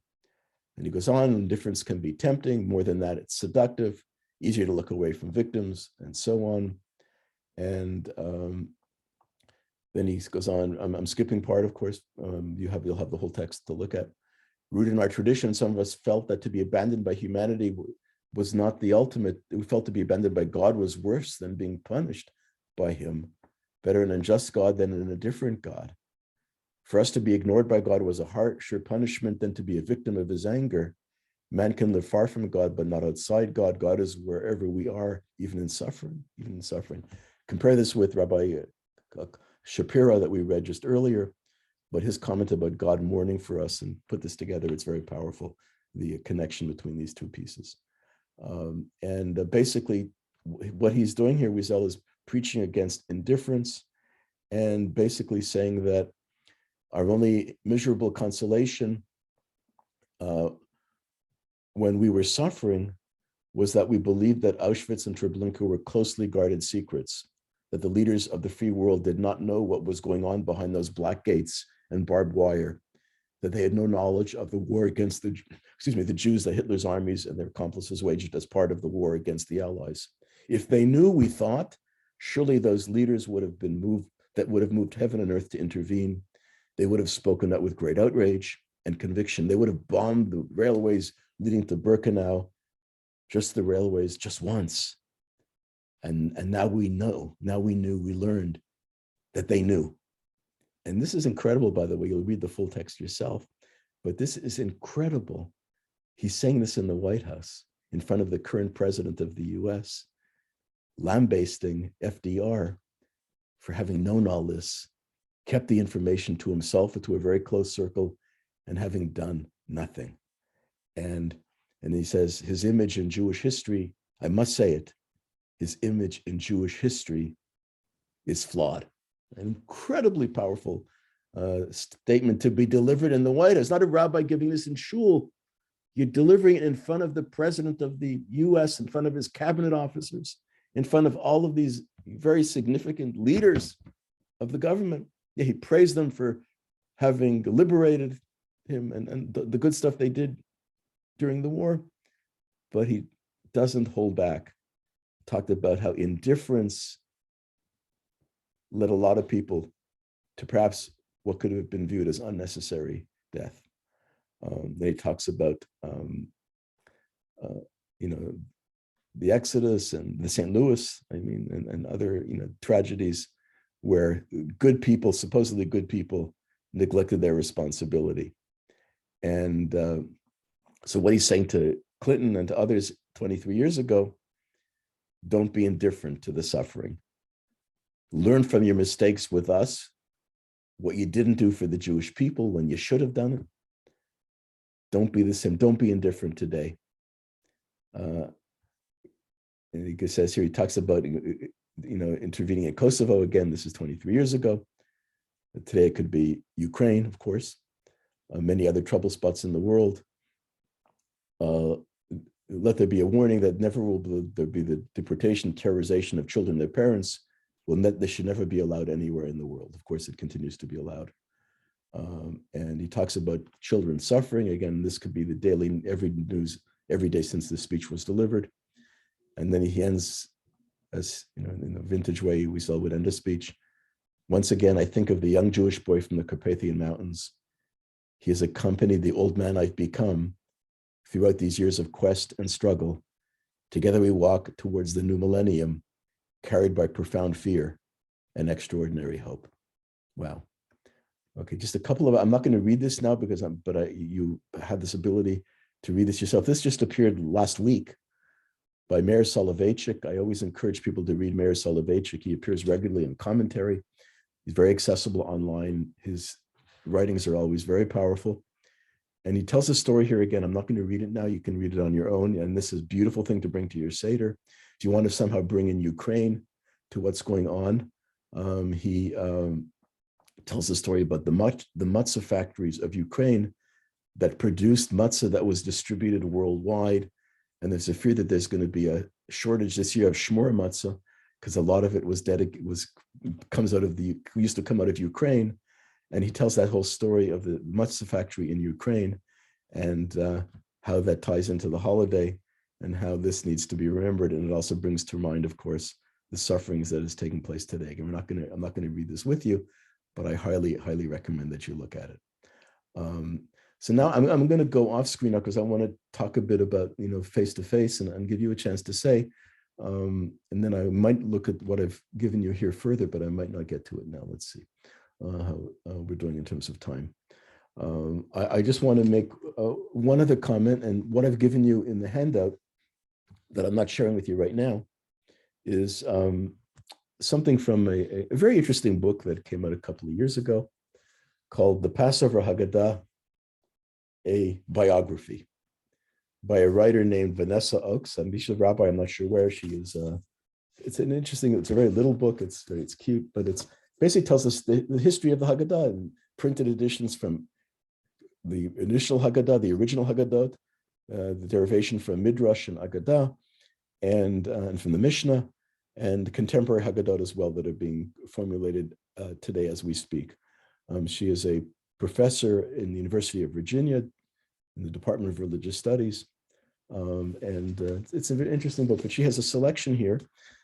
And he goes on, indifference can be tempting. More than that, it's seductive, easier to look away from victims, and so on. And then he goes on, I'm skipping part, of course. You'll have the whole text to look at. Rooted in our tradition, some of us felt that to be abandoned by humanity was not the ultimate. We felt to be abandoned by God was worse than being punished by him. Better an unjust God than an indifferent God. For us to be ignored by God was a harsher punishment than to be a victim of his anger. Man can live far from God, but not outside God. God is wherever we are, even in suffering, Compare this with Rabbi Shapiro that we read just earlier, but his comment about God mourning for us, and put this together, it's very powerful, the connection between these two pieces. Basically, what he's doing here, Wiesel, is preaching against indifference and basically saying that our only miserable consolation when we were suffering was that we believed that Auschwitz and Treblinka were closely guarded secrets, that the leaders of the free world did not know what was going on behind those black gates and barbed wire, that they had no knowledge of the war against the Jews that Hitler's armies and their accomplices waged as part of the war against the Allies. If they knew, we thought, surely those leaders would have moved heaven and earth to intervene. They would have spoken out with great outrage and conviction. They would have bombed the railways leading to Birkenau, just the railways, just once. And now we know, we learned that they knew. And this is incredible, by the way. You'll read the full text yourself, but this is incredible. He's saying this in the White House in front of the current president of the US, lambasting FDR for having known all this, kept the information to himself or to a very close circle, and having done nothing. And he says his image in Jewish history, I must say it, his image in Jewish history is flawed. An incredibly powerful statement to be delivered in the White House. Not a rabbi giving this in shul. You're delivering it in front of the president of the US, in front of his cabinet officers, in front of all of these very significant leaders of the government. Yeah, he praised them for having liberated him and the good stuff they did during the war, but he doesn't hold back. Talked about how indifference led a lot of people to perhaps what could have been viewed as unnecessary death. Then he talks about, the Exodus and the St. Louis, and other, tragedies where good people, supposedly good people, neglected their responsibility. And so what he's saying to Clinton and to others 23 years ago, don't be indifferent to the suffering. Learn from your mistakes with us, what you didn't do for the Jewish people when you should have done it. Don't be the same. Don't be indifferent today. And he says here, he talks about, intervening in Kosovo. Again, this is 23 years ago. Today it could be Ukraine, of course, many other trouble spots in the world. Let there be a warning that never will there be the deportation, terrorization of children and their parents. This should never be allowed anywhere in the world. Of course, it continues to be allowed. And he talks about children suffering. Again, this could be the daily, every news, every day since this speech was delivered. And then he ends, as in the vintage way we saw would end a speech. Once again, I think of the young Jewish boy from the Carpathian Mountains. He has accompanied the old man I've become throughout these years of quest and struggle. Together we walk towards the new millennium, carried by profound fear and extraordinary hope. Wow. Okay, just a couple of, I'm not going to read this now because you have this ability to read this yourself. This just appeared last week by Meir Soloveichik. I always encourage people to read Meir Soloveichik. He appears regularly in commentary. He's very accessible online. His writings are always very powerful. And he tells a story here again. I'm not going to read it now. You can read it on your own. And this is a beautiful thing to bring to your Seder. If you want to somehow bring in Ukraine to what's going on, he tells a story about the matzah factories of Ukraine that produced matzah that was distributed worldwide. And there's a fear that there's going to be a shortage this year of shmor matzah, because a lot of it used to come out of Ukraine. And he tells that whole story of the matzah factory in Ukraine and how that ties into the holiday and how this needs to be remembered. And it also brings to mind, of course, the sufferings that is taking place today. And I'm not going to read this with you, but I highly, highly recommend that you look at it. So now I'm going to go off screen now because I want to talk a bit about, face to face and give you a chance to say, and then I might look at what I've given you here further, but I might not get to it now. Let's see how we're doing in terms of time. I just want to make one other comment, and what I've given you in the handout that I'm not sharing with you right now is something from a very interesting book that came out a couple of years ago called The Passover Haggadah, a biography by a writer named Vanessa Oakes. She's a rabbi, I'm not sure where she is. It's a very little book. It's cute, but it's basically tells us the history of the Haggadah and printed editions from the initial Haggadah, the original Haggadot, the derivation from Midrash and Haggadah, and from the Mishnah, and contemporary Haggadot as well that are being formulated today as we speak. She is a professor in the University of Virginia in the Department of Religious Studies. And it's a very interesting book, but she has a selection here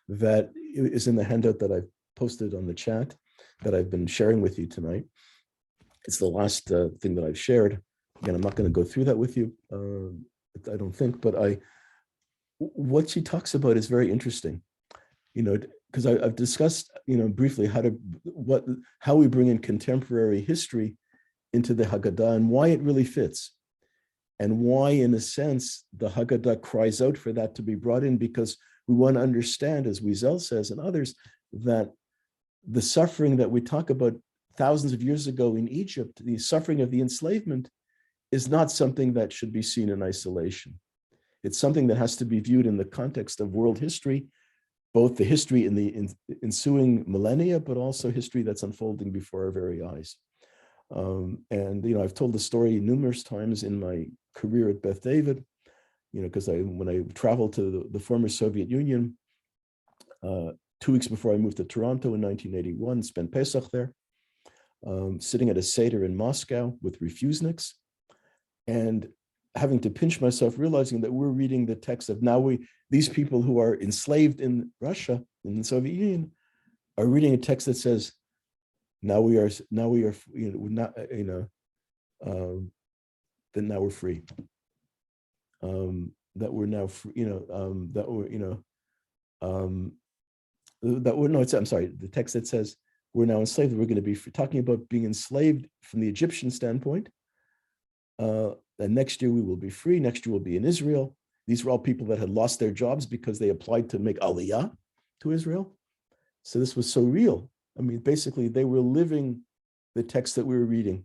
that is in the handout that I've posted on the chat that I've been sharing with you tonight. It's the last thing that I've shared. Again, I'm not going to go through that with you, I don't think, but what she talks about is very interesting, because I've discussed, briefly how we bring in contemporary history into the Haggadah and why it really fits. And why, in a sense, the Haggadah cries out for that to be brought in, because we want to understand, as Wiesel says and others, that the suffering that we talk about thousands of years ago in Egypt, the suffering of the enslavement, is not something that should be seen in isolation. It's something that has to be viewed in the context of world history, both the history in the ensuing millennia, but also history that's unfolding before our very eyes. And I've told the story numerous times in my career at Beth David, because when I traveled to the former Soviet Union 2 weeks before I moved to Toronto in 1981, spent Pesach there, sitting at a Seder in Moscow with refuseniks, and having to pinch myself, realizing that we're reading the text of these people who are enslaved in Russia, in the Soviet Union, are reading a text that says, now we are, that now we're free. That we're now free, the text that says we're now enslaved, we're going to be free, talking about being enslaved from the Egyptian standpoint. And next year we will be free. Next year we'll be in Israel. These were all people that had lost their jobs because they applied to make Aliyah to Israel. So this was so real. I mean, basically, they were living the text that we were reading.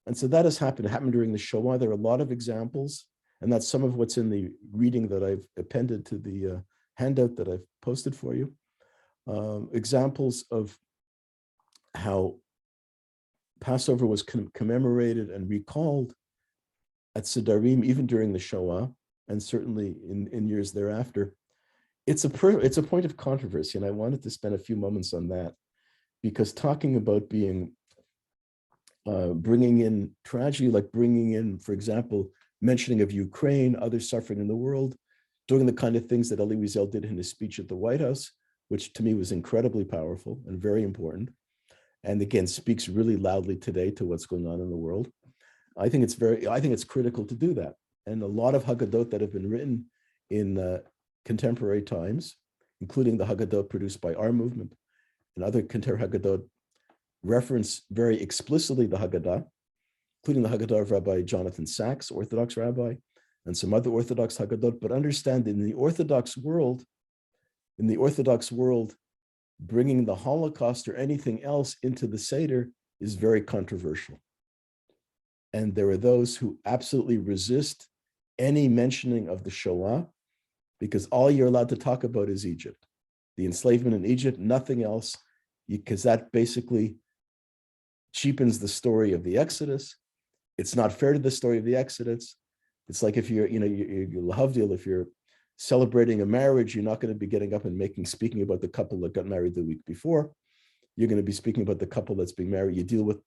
And so that has happened. It happened during the Shoah. There are a lot of examples, and that's some of what's in the reading that I've appended to the handout that I've posted for you. Examples of how Passover was commemorated and recalled at Sedarim, even during the Shoah, and certainly in years thereafter. It's a point of controversy, and I wanted to spend a few moments on that, because talking about bringing in tragedy, like bringing in, for example, mentioning of Ukraine, other suffering in the world, doing the kind of things that Elie Wiesel did in his speech at the White House, which to me was incredibly powerful and very important, and again speaks really loudly today to what's going on in the world. I think it's critical to do that. And a lot of Haggadot that have been written in contemporary times, including the Haggadot produced by our movement and other contemporary Haggadot, reference very explicitly the Haggadah, including the Haggadah of Rabbi Jonathan Sachs, Orthodox rabbi, and some other Orthodox Haggadot. But understand, in the Orthodox world, bringing the Holocaust or anything else into the Seder is very controversial. And there are those who absolutely resist any mentioning of the Shoah, because all you're allowed to talk about is Egypt, the enslavement in Egypt, nothing else, because that basically cheapens the story of the Exodus. It's not fair to the story of the Exodus. It's like if you're, if you're Celebrating a marriage, you're not going to be getting up and speaking about the couple that got married the week before. You're going to be speaking about the couple that's being married. You deal with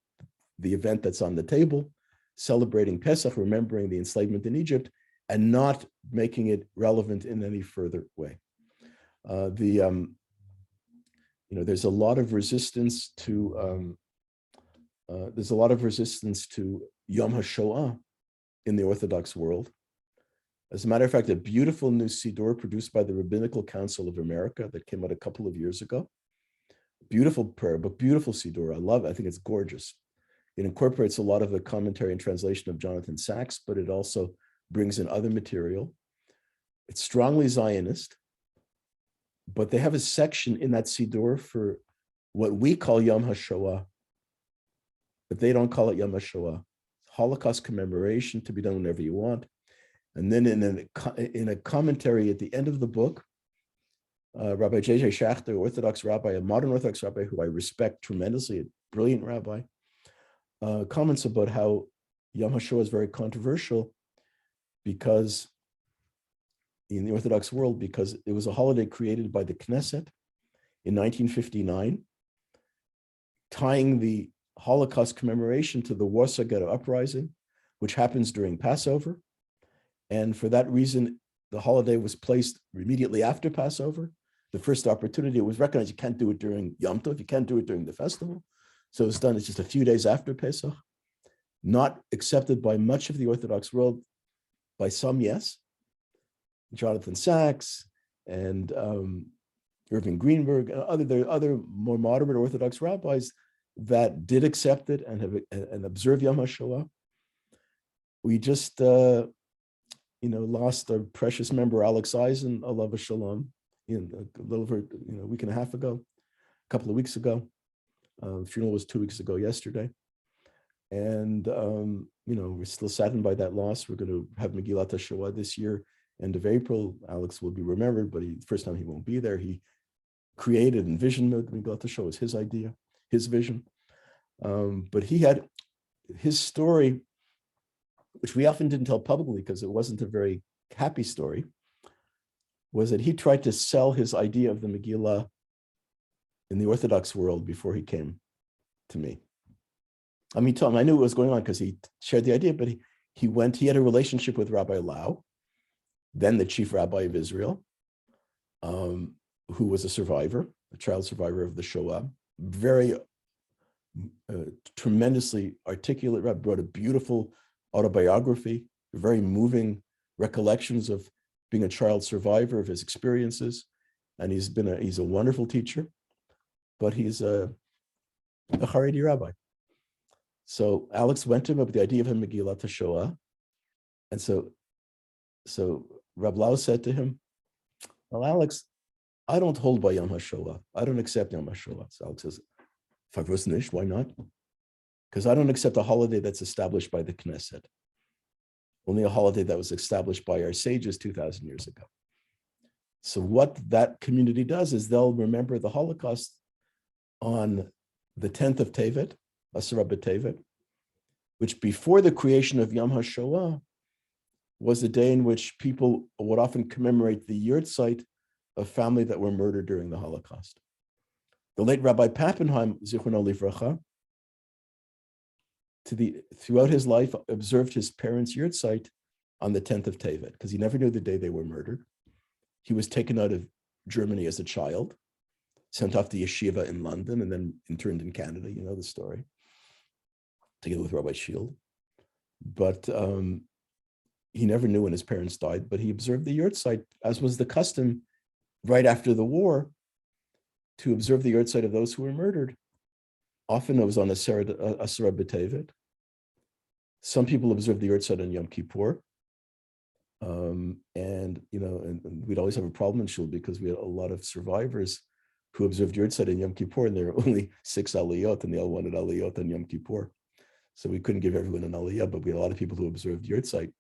the event that's on the table, celebrating Pesach, remembering the enslavement in Egypt, and not making it relevant in any further way. There's a lot of resistance to Yom HaShoah in the Orthodox world. As a matter of fact, a beautiful new siddur produced by the Rabbinical Council of America that came out a couple of years ago. Beautiful prayer book, beautiful siddur. I love it. I think it's gorgeous. It incorporates a lot of the commentary and translation of Jonathan Sacks, but it also brings in other material. It's strongly Zionist, but they have a section in that siddur for what we call Yom HaShoah, but they don't call it Yom HaShoah. Holocaust commemoration, to be done whenever you want. And then in a commentary at the end of the book, Rabbi J.J. Schachter, Orthodox rabbi, a modern Orthodox rabbi who I respect tremendously, a brilliant rabbi, comments about how Yom HaShoah is very controversial because in the Orthodox world, because it was a holiday created by the Knesset in 1959, tying the Holocaust commemoration to the Warsaw Uprising, which happens during Passover. And for that reason, the holiday was placed immediately after Passover. The first opportunity, it was recognized you can't do it during Yom Tov, you can't do it during the festival. So it's done, it's just a few days after Pesach. Not accepted by much of the Orthodox world, by some, yes. Jonathan Sacks and Irving Greenberg, and there are other more moderate Orthodox rabbis that did accept it and observe Yom HaShoah. We just lost our precious member Alex Eisen, Alav Shalom, a little over a week and a half ago, a couple of weeks ago. The funeral was 2 weeks ago yesterday. And, we're still saddened by that loss. We're going to have Megillat HaShoah this year, end of April. Alex will be remembered, but first time he won't be there. He created and envisioned Megillat HaShoah. Was his idea, his vision. But he had his story, which we often didn't tell publicly because it wasn't a very happy story, was that he tried to sell his idea of the Megillah in the Orthodox world before he came to me. I mean, I knew what was going on because he shared the idea, but he had a relationship with Rabbi Lau, then the chief rabbi of Israel, who was a child survivor of the Shoah, very tremendously articulate rabbi, wrote a beautiful autobiography, very moving recollections of being a child survivor, of his experiences. And he's a wonderful teacher, but he's a Haredi rabbi. So Alex went to him with the idea of a Megillat HaShoah. And so Rab Lau said to him, well, Alex, I don't hold by Yom HaShoah. I don't accept Yom HaShoah. So Alex says, why not? Because I don't accept a holiday that's established by the Knesset. Only a holiday that was established by our sages 2,000 years ago. So what that community does is they'll remember the Holocaust on the 10th of Tevet, Asara B'Tevet, which before the creation of Yom HaShoah was the day in which people would often commemorate the yurtzeit of family that were murdered during the Holocaust. The late Rabbi Pappenheim, Zichrono Livracha, throughout his life, observed his parents' yurtzeit on the 10th of Tevet, because he never knew the day they were murdered. He was taken out of Germany as a child, sent off to yeshiva in London, and then interned in Canada. You know the story, together with Rabbi Shield. But he never knew when his parents died, but he observed the yurtzeit, as was the custom right after the war, to observe the yurtzeit of those who were murdered. Often it was on Asara B'Tevet. Some people observed the yurtzeit on Yom Kippur. And we'd always have a problem in Shul because we had a lot of survivors who observed yurtzeit in Yom Kippur, and there were only 6 aliyot, and they all wanted aliyot on Yom Kippur. So we couldn't give everyone an aliyah, but we had a lot of people who observed yurtzeit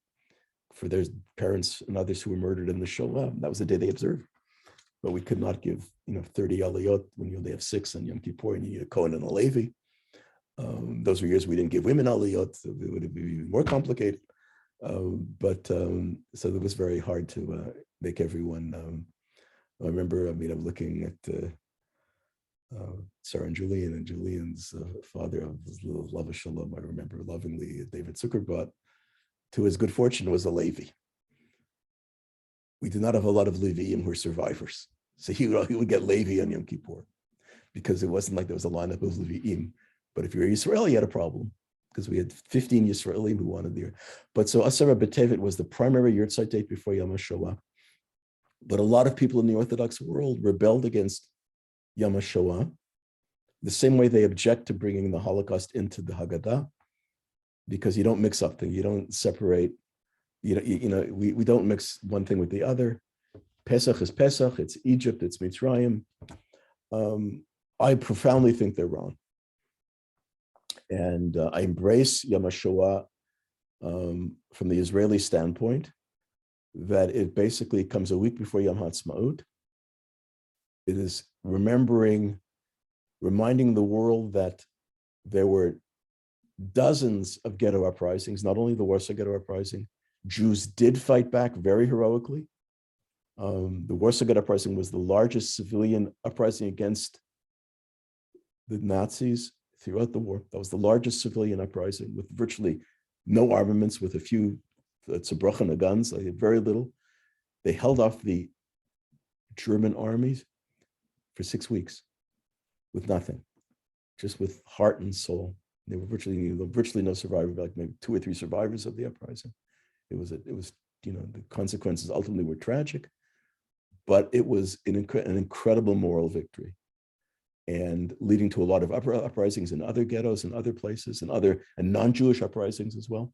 for their parents and others who were murdered in the Shoah. That was the day they observed. But we could not give 30 aliyot when you only have 6 on Yom Kippur and you need a Kohen and a Levi. Those were years we didn't give women aliyot, so it would be even more complicated. So it was very hard to make everyone. I remember, I'm looking at Sarah and Julian's father of his little Lava Shalom. I remember lovingly David Zuckerbot, to his good fortune, was a Levi. We did not have a lot of Leviim who were survivors. So he would get Levi on Yom Kippur, because it wasn't like there was a lineup of Leviim. But if you're Israeli, you had a problem, because we had 15 Yisraelim who wanted the. But so Asara B'Tevet was the primary Yurtzeit date before Yom HaShoah. But a lot of people in the Orthodox world rebelled against Yom HaShoah, the same way they object to bringing the Holocaust into the Haggadah, because you don't mix up things, you don't separate, we don't mix one thing with the other. Pesach is Pesach, it's Egypt, it's Mitzrayim. I profoundly think they're wrong. And I embrace Yom HaShoah from the Israeli standpoint, that it basically comes a week before Yom HaTzmaut. It is reminding the world that there were dozens of ghetto uprisings, not only the Warsaw Ghetto Uprising. Jews did fight back very heroically. The Warsaw Ghetto Uprising was the largest civilian uprising against the Nazis throughout the war. That was the largest civilian uprising, with virtually no armaments, with a few Zerbrochene guns, like very little. They held off the German armies for 6 weeks with nothing, just with heart and soul. There were virtually no survivors, like maybe 2 or 3 survivors of the uprising. It was the consequences ultimately were tragic, but it was an incredible moral victory, and leading to a lot of uprisings in other ghettos and other places, and non-Jewish uprisings as well.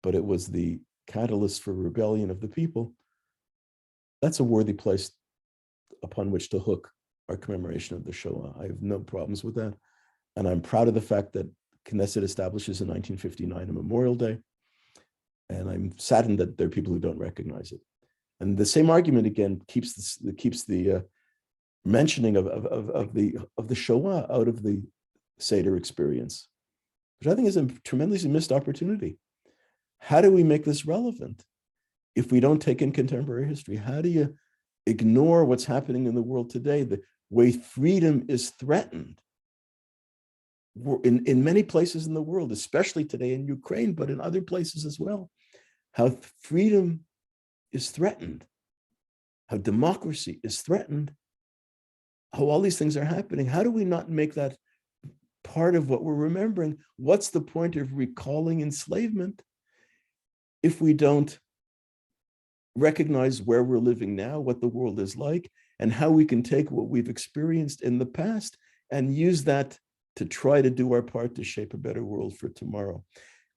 But it was the catalyst for rebellion of the people. That's a worthy place upon which to hook our commemoration of the Shoah. I have no problems with that. And I'm proud of the fact that Knesset establishes in 1959 a Memorial Day. And I'm saddened that there are people who don't recognize it. And the same argument again keeps the mentioning of the Shoah out of the Seder experience, which I think is a tremendously missed opportunity. How do we make this relevant if we don't take in contemporary history? How do you ignore what's happening in the world today, the way freedom is threatened in many places in the world, especially today in Ukraine, but in other places as well? How freedom is threatened, how democracy is threatened, how all these things are happening. How do we not make that part of what we're remembering? What's the point of recalling enslavement if we don't recognize where we're living now, what the world is like, and how we can take what we've experienced in the past and use that to try to do our part to shape a better world for tomorrow?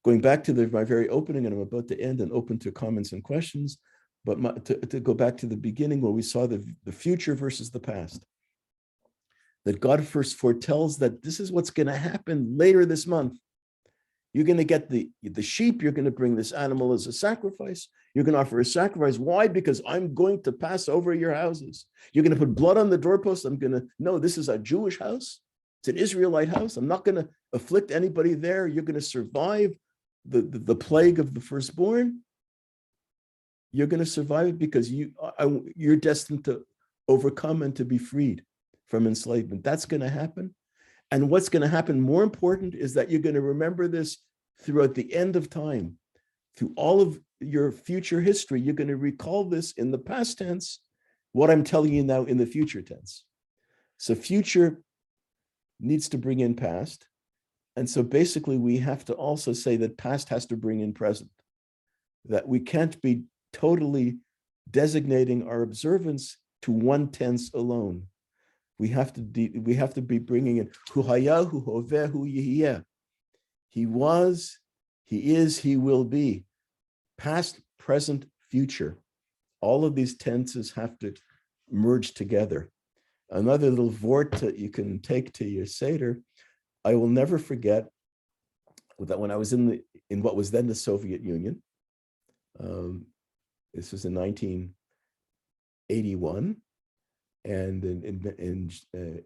Going back to my very opening, and I'm about to end and open to comments and questions, but to go back to the beginning where we saw the future versus the past, that God first foretells that this is what's going to happen later this month. You're going to get the sheep. You're going to bring this animal as a sacrifice. You're going to offer a sacrifice. Why? Because I'm going to pass over your houses. You're going to put blood on the doorpost. No, this is a Jewish house. It's an Israelite house. I'm not going to afflict anybody there. You're going to survive the plague of the firstborn. You're going to survive it because you're destined to overcome and to be freed from enslavement. That's going to happen. And what's going to happen, more important, is that you're going to remember this throughout the end of time. Through all of your future history, you're going to recall this in the past tense, what I'm telling you now in the future tense. So future needs to bring in past. And so basically we have to also say that past has to bring in present, that we can't be totally designating our observance to one tense alone. We have to be bringing in hu haya, hu hoveh, hu yihiyeh. He was, he is, he will be. Past, present, future. All of these tenses have to merge together. Another little vort that you can take to your Seder, I will never forget that when I was in what was then the Soviet Union, this was in 1981, and in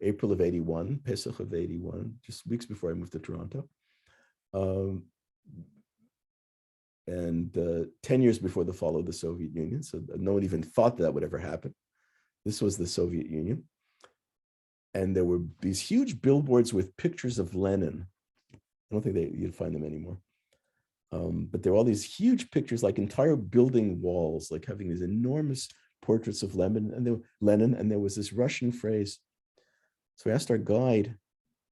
April of 81, Pesach of 81, just weeks before I moved to Toronto, and 10 years before the fall of the Soviet Union. So no one even thought that would ever happen. This was the Soviet Union. And there were these huge billboards with pictures of Lenin. I don't think you'd find them anymore. But there were all these huge pictures, like entire building walls, like having these enormous portraits of Lenin. And there was this Russian phrase. So we asked our guide.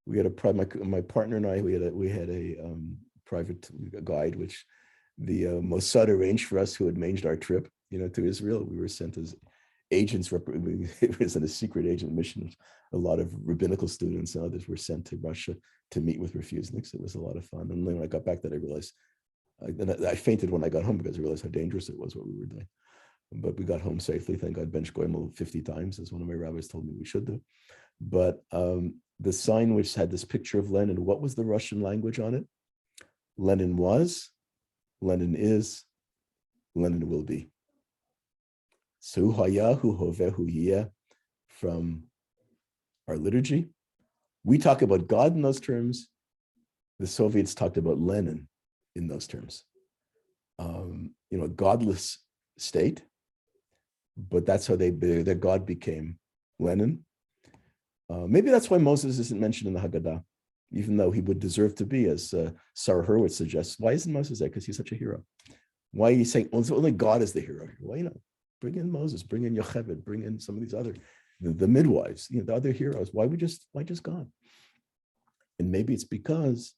We had my partner and I. We had a private guide, which the Mossad arranged for us, who had arranged our trip, to Israel. We were sent as agents. It was a secret agent mission. A lot of rabbinical students and others were sent to Russia to meet with refuseniks. It was a lot of fun. And then when I got back, that I realized, I fainted when I got home because I realized how dangerous it was what we were doing. But we got home safely. Thank God, Ben Shkoimel 50 times, as one of my rabbis told me we should do. But the sign which had this picture of Lenin, what was the Russian language on it? Lenin was, Lenin is, Lenin will be. So hayahu hovehu yeh, from our liturgy. We talk about God in those terms. The Soviets talked about Lenin in those terms. A godless state, but that's how their God became Lenin. Maybe that's why Moses isn't mentioned in the Haggadah, even though he would deserve to be, as Sarah Hurwitz suggests. Why isn't Moses there? Because he's such a hero. Why are you saying only God is the hero? Well, bring in Moses, bring in Yocheved, bring in some of these other, the midwives, the other heroes. Why just God? And maybe it's because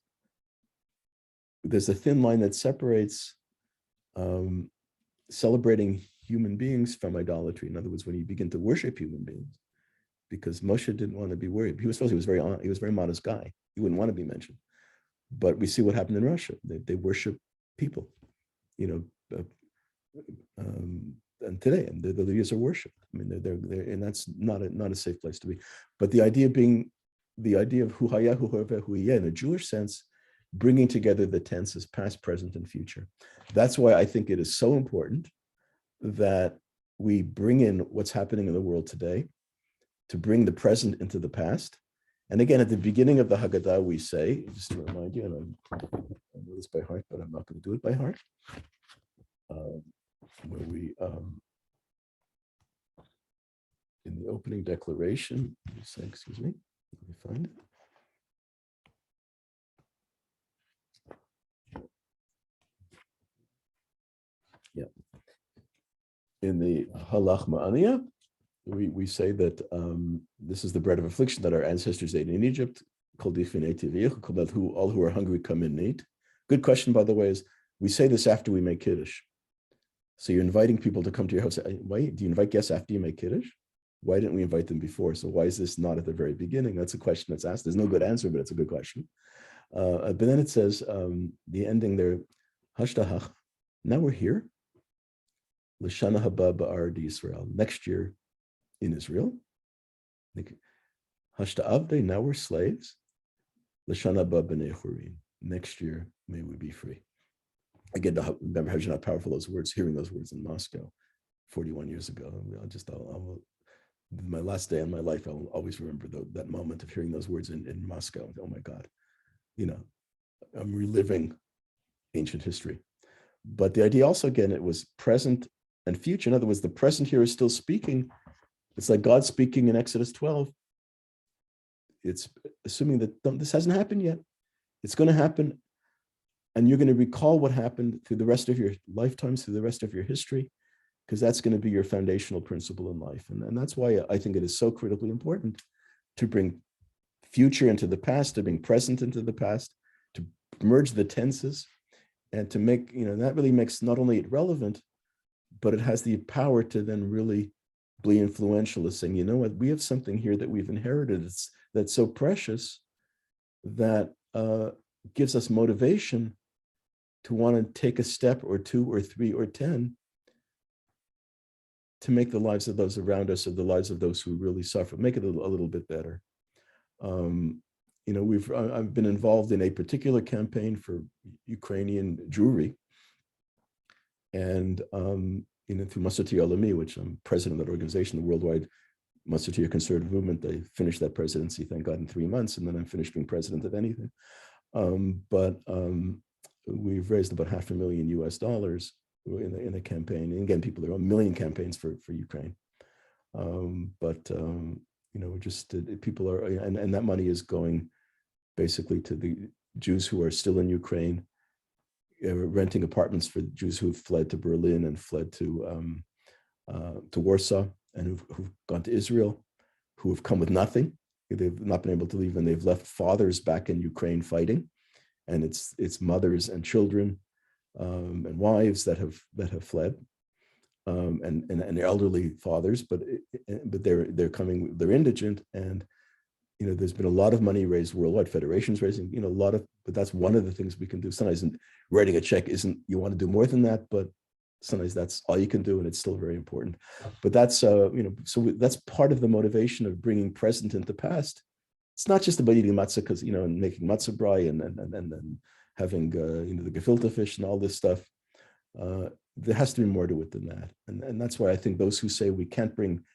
there's a thin line that separates celebrating human beings from idolatry. In other words, when you begin to worship human beings, because Moshe didn't want to be worried. He was a very modest guy. He wouldn't want to be mentioned. But we see what happened in Russia. They worship people, and today, and the leaders are worshipped. I mean, they're and that's not a safe place to be. But the idea of hu haya hu hove hu yeh in a Jewish sense, bringing together the tenses past, present, and future. That's why I think it is so important that we bring in what's happening in the world today, to bring the present into the past. And again, at the beginning of the Haggadah, we say, just to remind you, and I know this by heart, but I'm not going to do it by heart, where we, in the opening declaration, we say, excuse me, let me find it. Yeah. In the Halach Ma'aniyah, we say that this is the bread of affliction that our ancestors ate in Egypt. All who are hungry come in and eat. Good question, by the way, is we say this after we make Kiddush. So you're inviting people to come to your house. Why do you invite guests after you make Kiddush? Why didn't we invite them before? So why is this not at the very beginning? That's a question that's asked. There's no good answer, but it's a good question. But then it says, the ending there, Hashtahach, now we're here. L'shana haba ba'ar Yisrael, next year in Israel. Hashta'avde, now we're slaves. L'shana haba b'nei churim, next year may we be free. Again, remember how powerful those words, hearing those words in Moscow 41 years ago. My last day in my life, I'll always remember that moment of hearing those words in Moscow. Oh my God, I'm reliving ancient history. But the idea also, again, it was present and future. In other words, the present here is still speaking. It's like God speaking in Exodus 12. It's assuming that this hasn't happened yet. It's going to happen. And you're going to recall what happened through the rest of your lifetimes, through the rest of your history, because that's going to be your foundational principle in life. And that's why I think it is so critically important to bring future into the past, to bring present into the past, to merge the tenses, and to make, that really makes not only it relevant, but it has the power to then really be influential as saying, you know what, we have something here that we've inherited that's so precious that gives us motivation to want to take a step or two or three or 10 to make the lives of those around us, or the lives of those who really suffer, make it a little bit better. I've been involved in a particular campaign for Ukrainian Jewry, and through Masatiyah Alami, which I'm president of that organization, the worldwide Masatiyah conservative movement. I finished that presidency, thank God, in 3 months, and then I'm finished being president of anything. But we've raised about $500,000 US in a campaign. And again, there are 1 million campaigns for Ukraine. Just people are, and that money is going basically to the Jews who are still in Ukraine, renting apartments for Jews who've fled to Berlin and fled to Warsaw, and who've gone to Israel, who have come with nothing. They've not been able to leave, and they've left fathers back in Ukraine fighting, and it's mothers and children and wives that have fled, and elderly fathers, but they're coming, they're indigent, and there's been a lot of money raised worldwide. Federations raising a lot of, but that's one of the things we can do. Sometimes writing a check isn't, you want to do more than that, but sometimes that's all you can do, and it's still very important. But that's so that's part of the motivation of bringing present into past. It's not just about eating matzah because and making matzah brai and having the gefilte fish and all this stuff. There has to be more to it than that, and that's why I think those who say we can't bring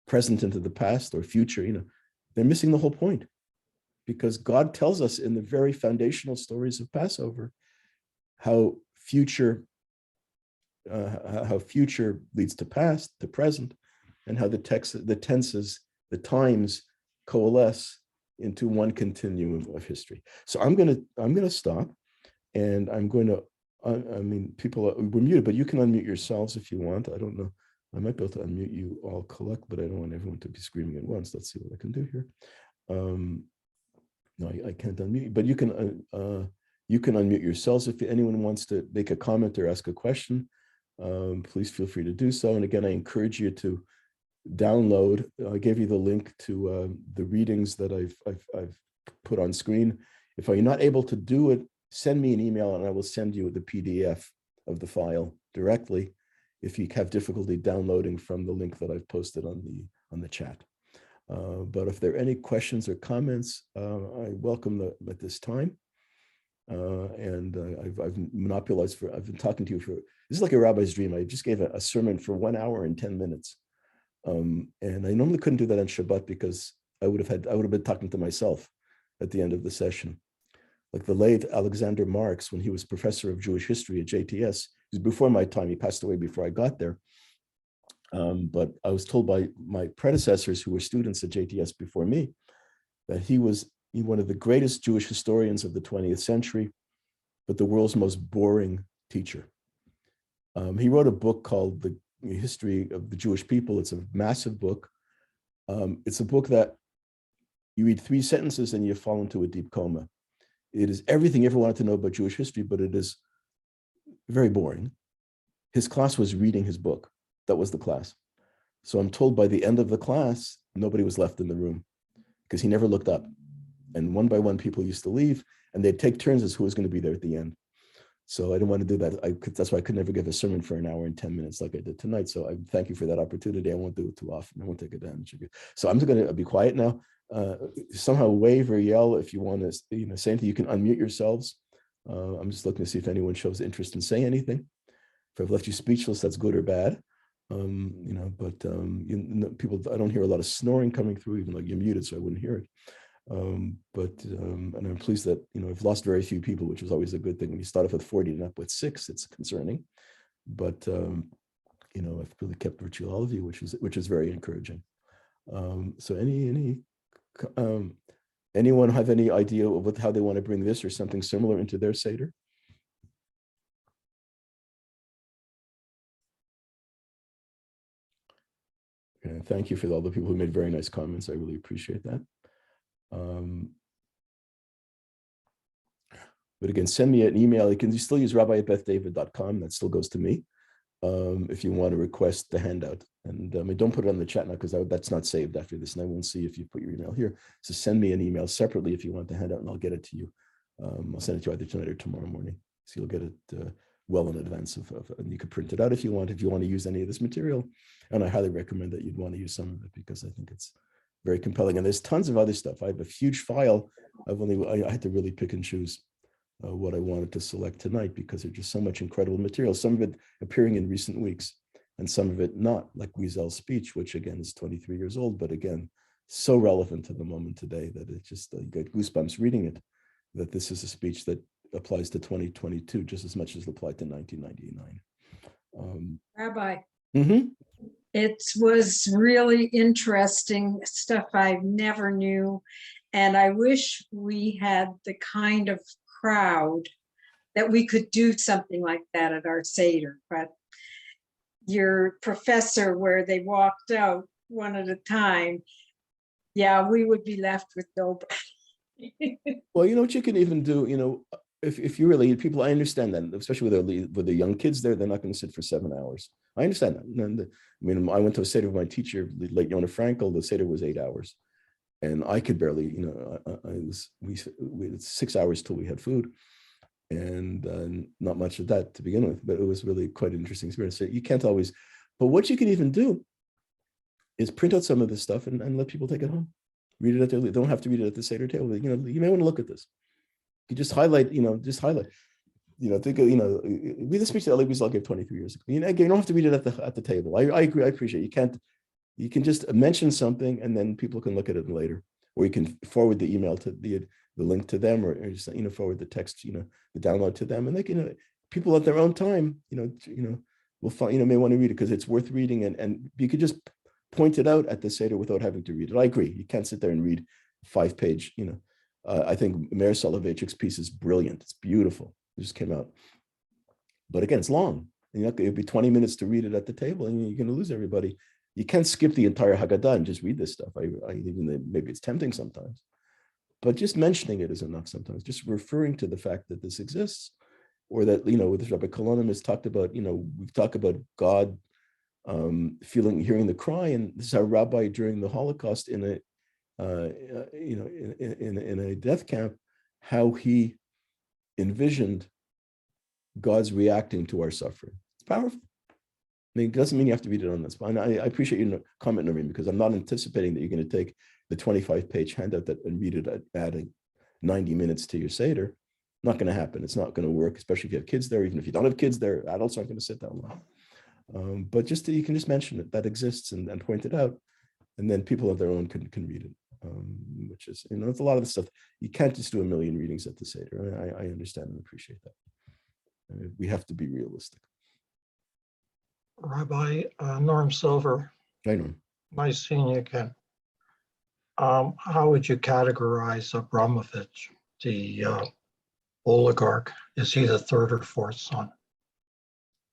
present into the past or future, they're missing the whole point, because God tells us in the very foundational stories of Passover how future leads to past, to present, and how the tenses, the times coalesce into one continuum of history. So I'm gonna stop, and I'm going to. People we're muted, but you can unmute yourselves if you want. I don't know. I might be able to unmute you all collect, but I don't want everyone to be screaming at once. Let's see what I can do here. No, I can't unmute you, but you can unmute yourselves if anyone wants to make a comment or ask a question. Please feel free to do so. And again, I encourage you to download. I gave you the link to the readings that I've put on screen. If you're not able to do it, send me an email and I will send you the PDF of the file directly if you have difficulty downloading from the link that I've posted on the chat. But if there are any questions or comments, I welcome them at this time. I've monopolized I've been talking to you this is like a rabbi's dream. I just gave a sermon for 1 hour and 10 minutes. And I normally couldn't do that on Shabbat because I would have been talking to myself at the end of the session. Like the late Alexander Marx, when he was professor of Jewish history at JTS, he was before my time, he passed away before I got there. But I was told by my predecessors who were students at JTS before me, that he was one of the greatest Jewish historians of the 20th century, but the world's most boring teacher. He wrote a book called The History of the Jewish People. It's a massive book. It's a book that you read 3 sentences and you fall into a deep coma. It is everything you ever wanted to know about Jewish history, but it is very boring. His class was reading his book. That was the class. So I'm told by the end of the class, nobody was left in the room because he never looked up. And one by one, people used to leave, and they'd take turns as who was going to be there at the end. So I didn't want to do that. That's why I could never give a sermon for 1 hour and 10 minutes like I did tonight. So I thank you for that opportunity. I won't do it too often. I won't take advantage of it. So I'm just going to be quiet now. Somehow wave or yell if you want to, say anything. You can unmute yourselves. I'm just looking to see if anyone shows interest in saying anything. If I've left you speechless, that's good or bad. People, I don't hear a lot of snoring coming through, even though you're muted, so I wouldn't hear it. And I'm pleased that, I've lost very few people, which is always a good thing. When you start off with 40 and up with 6, it's concerning. But, I've really kept virtually all of you, which is very encouraging. So anyone have any idea of how they want to bring this or something similar into their Seder? And thank you for all the people who made very nice comments. I really appreciate that. But again, send me an email. You still use rabbi@bethdavid.com. That still goes to me if you want to request the handout. And don't put it on the chat now because that's not saved after this, and I won't see if you put your email here. So send me an email separately if you want the handout, and I'll get it to you. I'll send it to you either tonight or tomorrow morning. So you'll get it well in advance and you could print it out if you want to use any of this material. And I highly recommend that you'd want to use some of it because I think it's very compelling. And there's tons of other stuff. I have a huge file. I had to really pick and choose what I wanted to select tonight because there's just so much incredible material, some of it appearing in recent weeks and some of it not, like Wiesel's speech, which again is 23 years old, but again, so relevant to the moment today that it just, you get goosebumps reading it, that this is a speech that applies to 2022 just as much as it applied to 1999. Rabbi, Mm-hmm. it was really interesting stuff I never knew. And I wish we had the kind of crowd that we could do something like that at our Seder. But your professor, where they walked out one at a time, yeah, we would be left with nobody. Well, you know what you can even do, you know, if you really, people, I understand that, especially with the young kids there, they're not going to sit for 7 hours. I understand that. And I mean, I went to a Seder with my teacher, late Yonah Frankel, the Seder was 8 hours. And I could barely, you know, we had 6 hours till we had food. And not much of that to begin with, but it was really quite an interesting experience. So you can't always, but what you can even do is print out some of this stuff and let people take it home. Read it at their, they don't have to read it at the Seder table. You know, you may want to look at this. You just highlight, you know, think of, you know, read the speech that Elie Wiesel gave 23 years ago. You know, again, you don't have to read it at the table. I agree. I appreciate it. You can just mention something and then people can look at it later, or you can forward the email to the link to them, or just, you know, forward the text, you know, the download to them, and they can, you know, people at their own time, you know, will find, you know, may want to read it because it's worth reading, and you could just point it out at the Seder without having to read it. I agree. You can't sit there and read 5-page, you know. I think Meir Soloveitchik's piece is brilliant. It's beautiful. It just came out. But again, it's long. You know, it'd be 20 minutes to read it at the table, and you're going to lose everybody. You can't skip the entire Haggadah and just read this stuff. I even, maybe it's tempting sometimes, but just mentioning it is enough sometimes. Just referring to the fact that this exists, or that, you know, with Rabbi Kolonim has talked about, you know, we've talked about God hearing the cry, and this is how Rabbi during the Holocaust in a you know, in a death camp, how he envisioned God's reacting to our suffering. It's powerful. I mean, it doesn't mean you have to read it on this. But I appreciate your comment, Noreen, because I'm not anticipating that you're going to take the 25-page handout and read it adding 90 minutes to your Seder. Not going to happen. It's not going to work, especially if you have kids there. Even if you don't have kids there, adults aren't going to sit that long. But just you can just mention it, that exists, and point it out, and then people of their own can read it. Which is, you know, it's a lot of the stuff. You can't just do a million readings at the Seder. I understand and appreciate that. We have to be realistic. Rabbi Norm Silver. I know. Nice seeing you again. How would you categorize Abramovich, the oligarch? Is he the third or fourth son,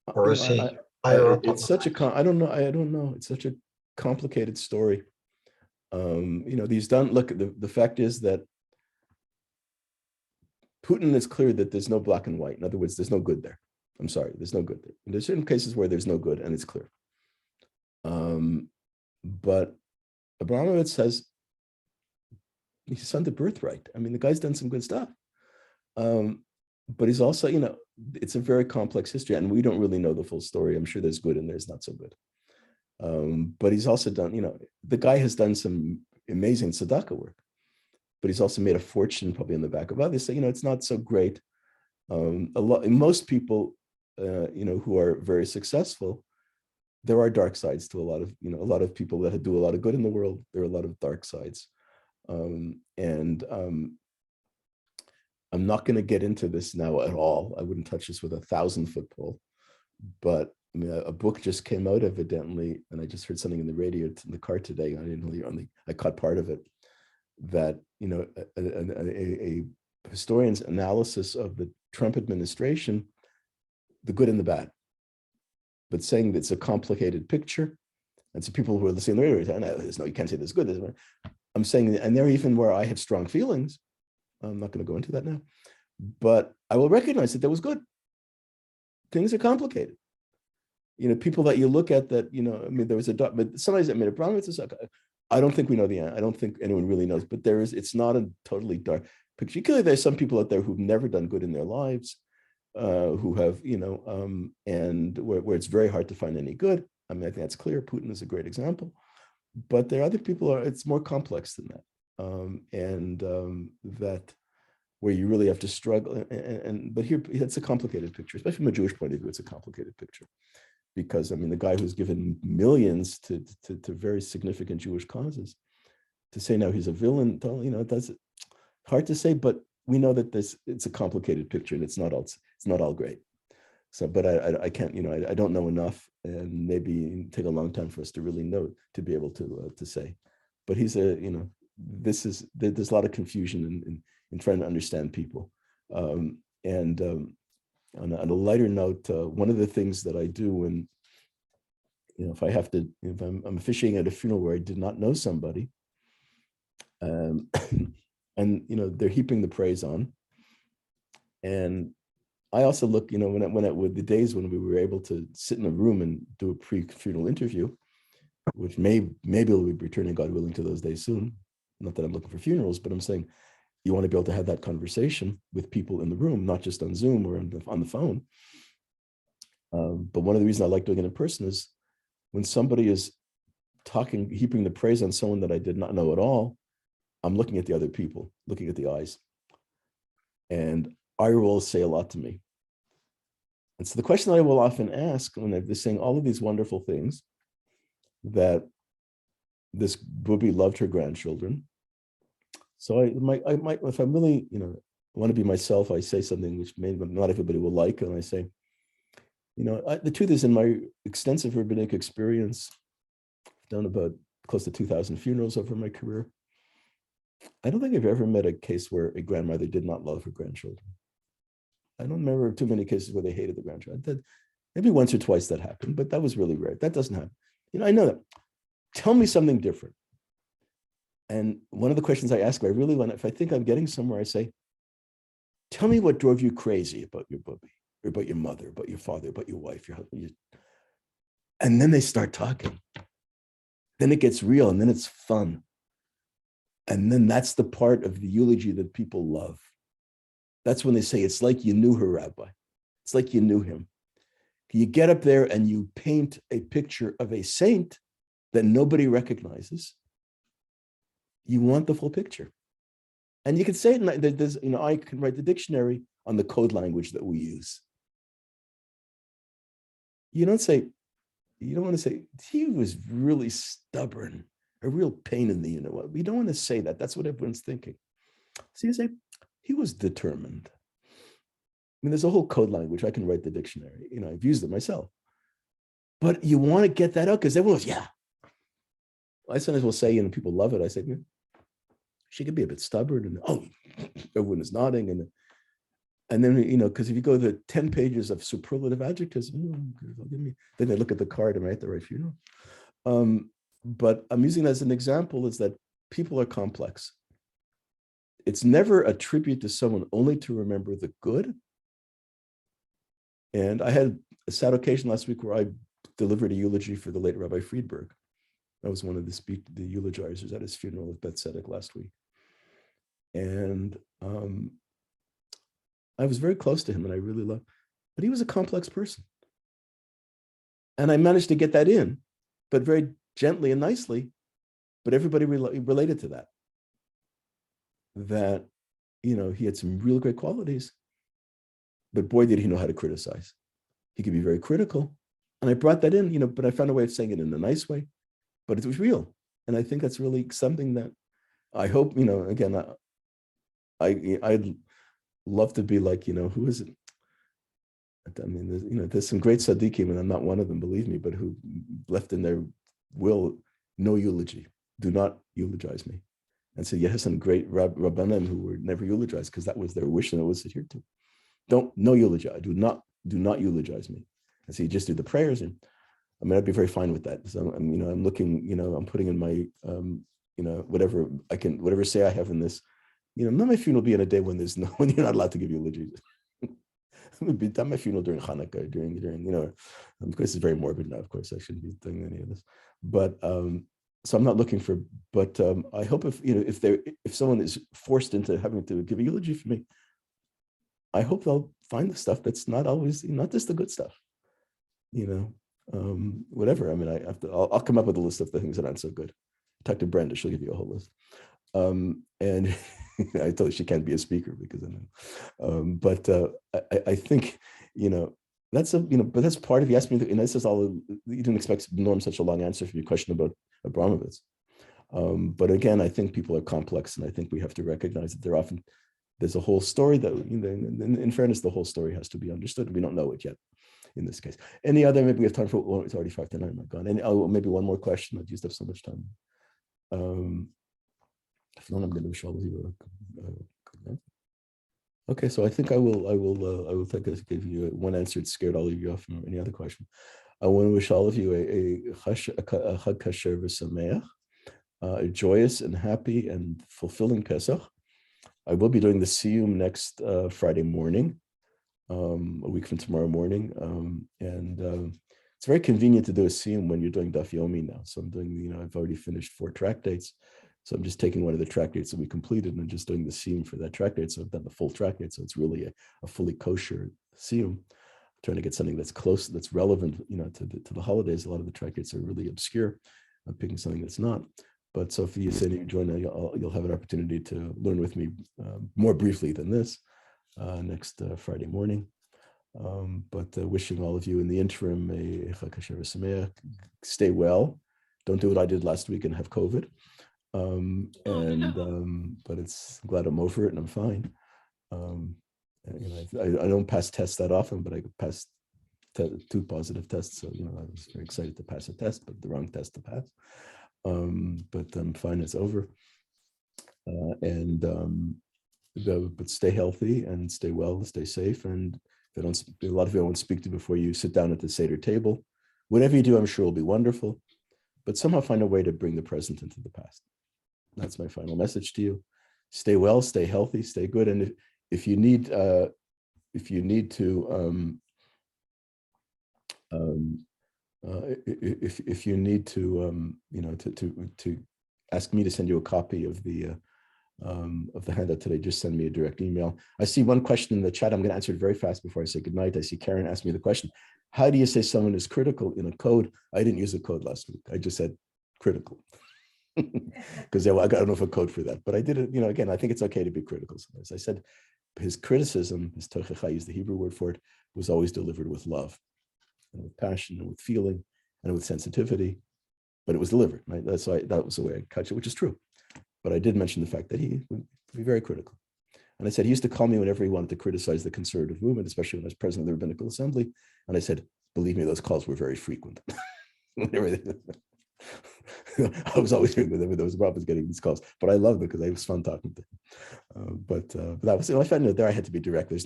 or is he higher up? It's such a I don't know. It's such a complicated story. You know, the fact is that Putin is clear that there's no black and white. In other words, there's no good there. I'm sorry, there's no good there. And there's certain cases where there's no good and it's clear. But Abramovich says he's on the birthright. I mean, the guy's done some good stuff. But he's also, you know, it's a very complex history, and we don't really know the full story. I'm sure there's good and there's not so good. But he's also done, you know, the guy has done some amazing tzedakah work, but he's also made a fortune probably in the back of others. So, you know, it's not so great. Most people, you know, who are very successful, there are dark sides to a lot of people that do a lot of good in the world. There are a lot of dark sides. I'm not going to get into this now at all. I wouldn't touch this with a 1,000-foot pole, but I mean, a book just came out evidently, and I just heard something in the radio in the car today. I didn't really, I caught part of it, that, you know, a historian's analysis of the Trump administration, the good and the bad, but saying that it's a complicated picture. And so people who are listening to the radio, there's no, you can't say this good. I'm saying, and there even where I have strong feelings, I'm not going to go into that now, but I will recognize that there was good. Things are complicated. You know, people that you look at that, you know, I mean, there was but somebody's, I mean, Abramovich is, I don't think we know the end. I don't think anyone really knows, but it's not a totally dark picture. Clearly, there's some people out there who've never done good in their lives, who have, you know, and where it's very hard to find any good. I mean, I think that's clear. Putin is a great example, but there are other people, it's more complex than that. That where you really have to struggle. But here, it's a complicated picture, especially from a Jewish point of view, it's a complicated picture. Because, I mean, the guy who's given millions to very significant Jewish causes, to say now he's a villain, you know, that's hard to say. But we know that it's a complicated picture and it's not all great. So, but I can't, I don't know enough, and maybe it'd take a long time for us to really know, to be able to say. But there's a lot of confusion in trying to understand people. On a lighter note, one of the things that I do when, if I'm officiating at a funeral where I did not know somebody, and they're heaping the praise on, and I also look, with the days when we were able to sit in a room and do a pre-funeral interview, which maybe we'll be returning, God willing, to those days soon. Not that I'm looking for funerals, but I'm saying you want to be able to have that conversation with people in the room, not just on Zoom or on the phone. But one of the reasons I like doing it in person is when somebody is talking, heaping the praise on someone that I did not know at all, I'm looking at the other people, looking at the eyes. And eye rolls say a lot to me. And so the question I will often ask when they're saying all of these wonderful things, that this Bubi loved her grandchildren. So I might, if I'm really, want to be myself, I say something which maybe not everybody will like. And I say, the truth is, in my extensive rabbinic experience, I've done about close to 2,000 funerals over my career. I don't think I've ever met a case where a grandmother did not love her grandchildren. I don't remember too many cases where they hated the grandchild. Maybe once or twice that happened, but that was really rare. That doesn't happen. I know that. Tell me something different. And one of the questions I ask, if I think I'm getting somewhere, I say, tell me what drove you crazy about your Bubi, or about your mother, about your father, about your wife, your husband. And then they start talking. Then it gets real, and then it's fun. And then that's the part of the eulogy that people love. That's when they say, it's like you knew her, Rabbi. It's like you knew him. You get up there and you paint a picture of a saint that nobody recognizes. You want the full picture. And you can say it, there's, I can write the dictionary on the code language that we use. You don't want to say, he was really stubborn, a real pain in the, we don't want to say that. That's what everyone's thinking. So you say, he was determined. There's a whole code language. I can write the dictionary. I've used it myself. But you want to get that out because everyone goes, yeah. I sometimes will say, people love it. I say, she could be a bit stubborn. And everyone is nodding. And then, because if you go to 10 pages of superlative adjectives, then they look at the card and write the right funeral. But I'm using that as an example, is that people are complex. It's never a tribute to someone only to remember the good. And I had a sad occasion last week where I delivered a eulogy for the late Rabbi Friedberg. I was one of the eulogizers at his funeral at Beth Tzedek last week. And I was very close to him and I really loved, but he was a complex person. And I managed to get that in, but very gently and nicely, but everybody related to that. That, he had some real great qualities, but boy, did he know how to criticize. He could be very critical. And I brought that in, but I found a way of saying it in a nice way, but it was real. And I think that's really something that I hope, again, I'd love to be like, who is it? There's some great tzaddikim, and I'm not one of them, believe me, but who left in their will, no eulogy. Do not eulogize me. And so you have some great rabbanim who were never eulogized because that was their wish and it was adhered to. No eulogize. Do not eulogize me. And so you just do the prayers, and I'd be very fine with that. So I'm looking, I'm putting in my whatever I can, whatever say I have in this. Not my funeral will be on a day when you're not allowed to give eulogies. It would be done my funeral during Hanukkah, during of course it's very morbid now. Of course I shouldn't be doing any of this, but so I'm not looking for. But I hope if someone is forced into having to give a eulogy for me, I hope they'll find the stuff that's not always, not just the good stuff. Whatever. I'll come up with a list of the things that aren't so good. Talk to Brenda; she'll give you a whole list. And I told her she can't be a speaker because I know. But I think that's but that's part of. You asked me, and this is all. You didn't expect Norm such a long answer for your question about Abramovitz. But again, I think people are complex, and I think we have to recognize that they're often there's a whole story that, in fairness, the whole story has to be understood. We don't know it yet in this case. Any other, maybe we have time for, well, it's already 5 to 9, my God. Maybe one more question. I've used up so much time. If not, I'm going to wish all of you a good night. Okay, so I think I will give you one answer. It scared all of you off. Any other question? I want to wish all of you a Chag Kasher v'Sameach, a joyous and happy and fulfilling Pesach. I will be doing the Siyum next Friday morning, a week from tomorrow morning, it's very convenient to do a Siyum when you're doing Daf Yomi now. So I'm doing, I've already finished 4 tractates. So I'm just taking one of the tractates that we completed and just doing the Siyum for that tractate. So I've done the full tractate. So it's really a fully kosher Siyum. Trying to get something that's close, that's relevant, to the holidays. A lot of the tractates are really obscure. I'm picking something that's not. But so if you say you join, you'll have an opportunity to learn with me more briefly than this next Friday morning. But wishing all of you in the interim a Chag Kasher v'Sameach. Stay well. Don't do what I did last week and have COVID. But I'm glad I'm over it and I'm fine. I don't pass tests that often, but I passed 2 positive tests. So, I was very excited to pass a test, but the wrong test to pass. But I'm fine, it's over. But stay healthy and stay well, stay safe. And if a lot of you I won't speak to before you sit down at the Seder table. Whatever you do, I'm sure will be wonderful, but somehow find a way to bring the present into the past. That's my final message to you. Stay well, stay healthy, stay good. And if you need to to ask me to send you a copy of the handout today, just send me a direct email. I see one question in the chat. I'm going to answer it very fast before I say goodnight. I see Karen asked me the question: how do you say someone is critical in a code? I didn't use a code last week. I just said critical. Because I don't know if a code for that, but I did it. Again, I think it's okay to be critical. As I said, his criticism, his tochecha, is the Hebrew word for it, was always delivered with love, and with passion, and with feeling, and with sensitivity. But it was delivered. Right? That was the way I catch it, which is true. But I did mention the fact that he would be very critical. And I said he used to call me whenever he wanted to criticize the conservative movement, especially when I was president of the Rabbinical Assembly. And I said, believe me, those calls were very frequent. I was always hearing with him. There was problems getting these calls, but I loved it because it was fun talking to him. But that was, I found there I had to be direct. There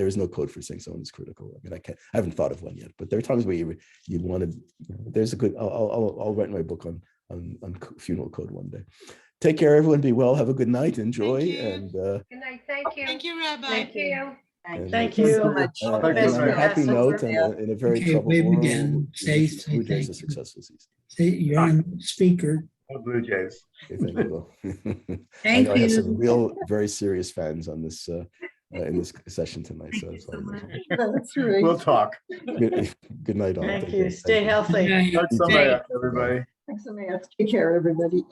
is no code for saying someone is critical. I mean, I haven't thought of one yet, but there are times where you wanted. There's a good. I'll write my book on funeral code one day. Take care, everyone. Be well. Have a good night. Enjoy. And good night. Thank you. Thank you, Rabbi. Thank you. Thank you so much. On a happy note and in a very troubled world, Blue Jays a successful season. You're on speaker. Blue Jays. Okay, thank you. Thank I have you. some real, very serious fans on this in this session tonight. So that's why We'll talk. good night, all. Thank Take you. care. Stay Thank you. healthy. Everybody. Thanks, Amanda. Take care, everybody.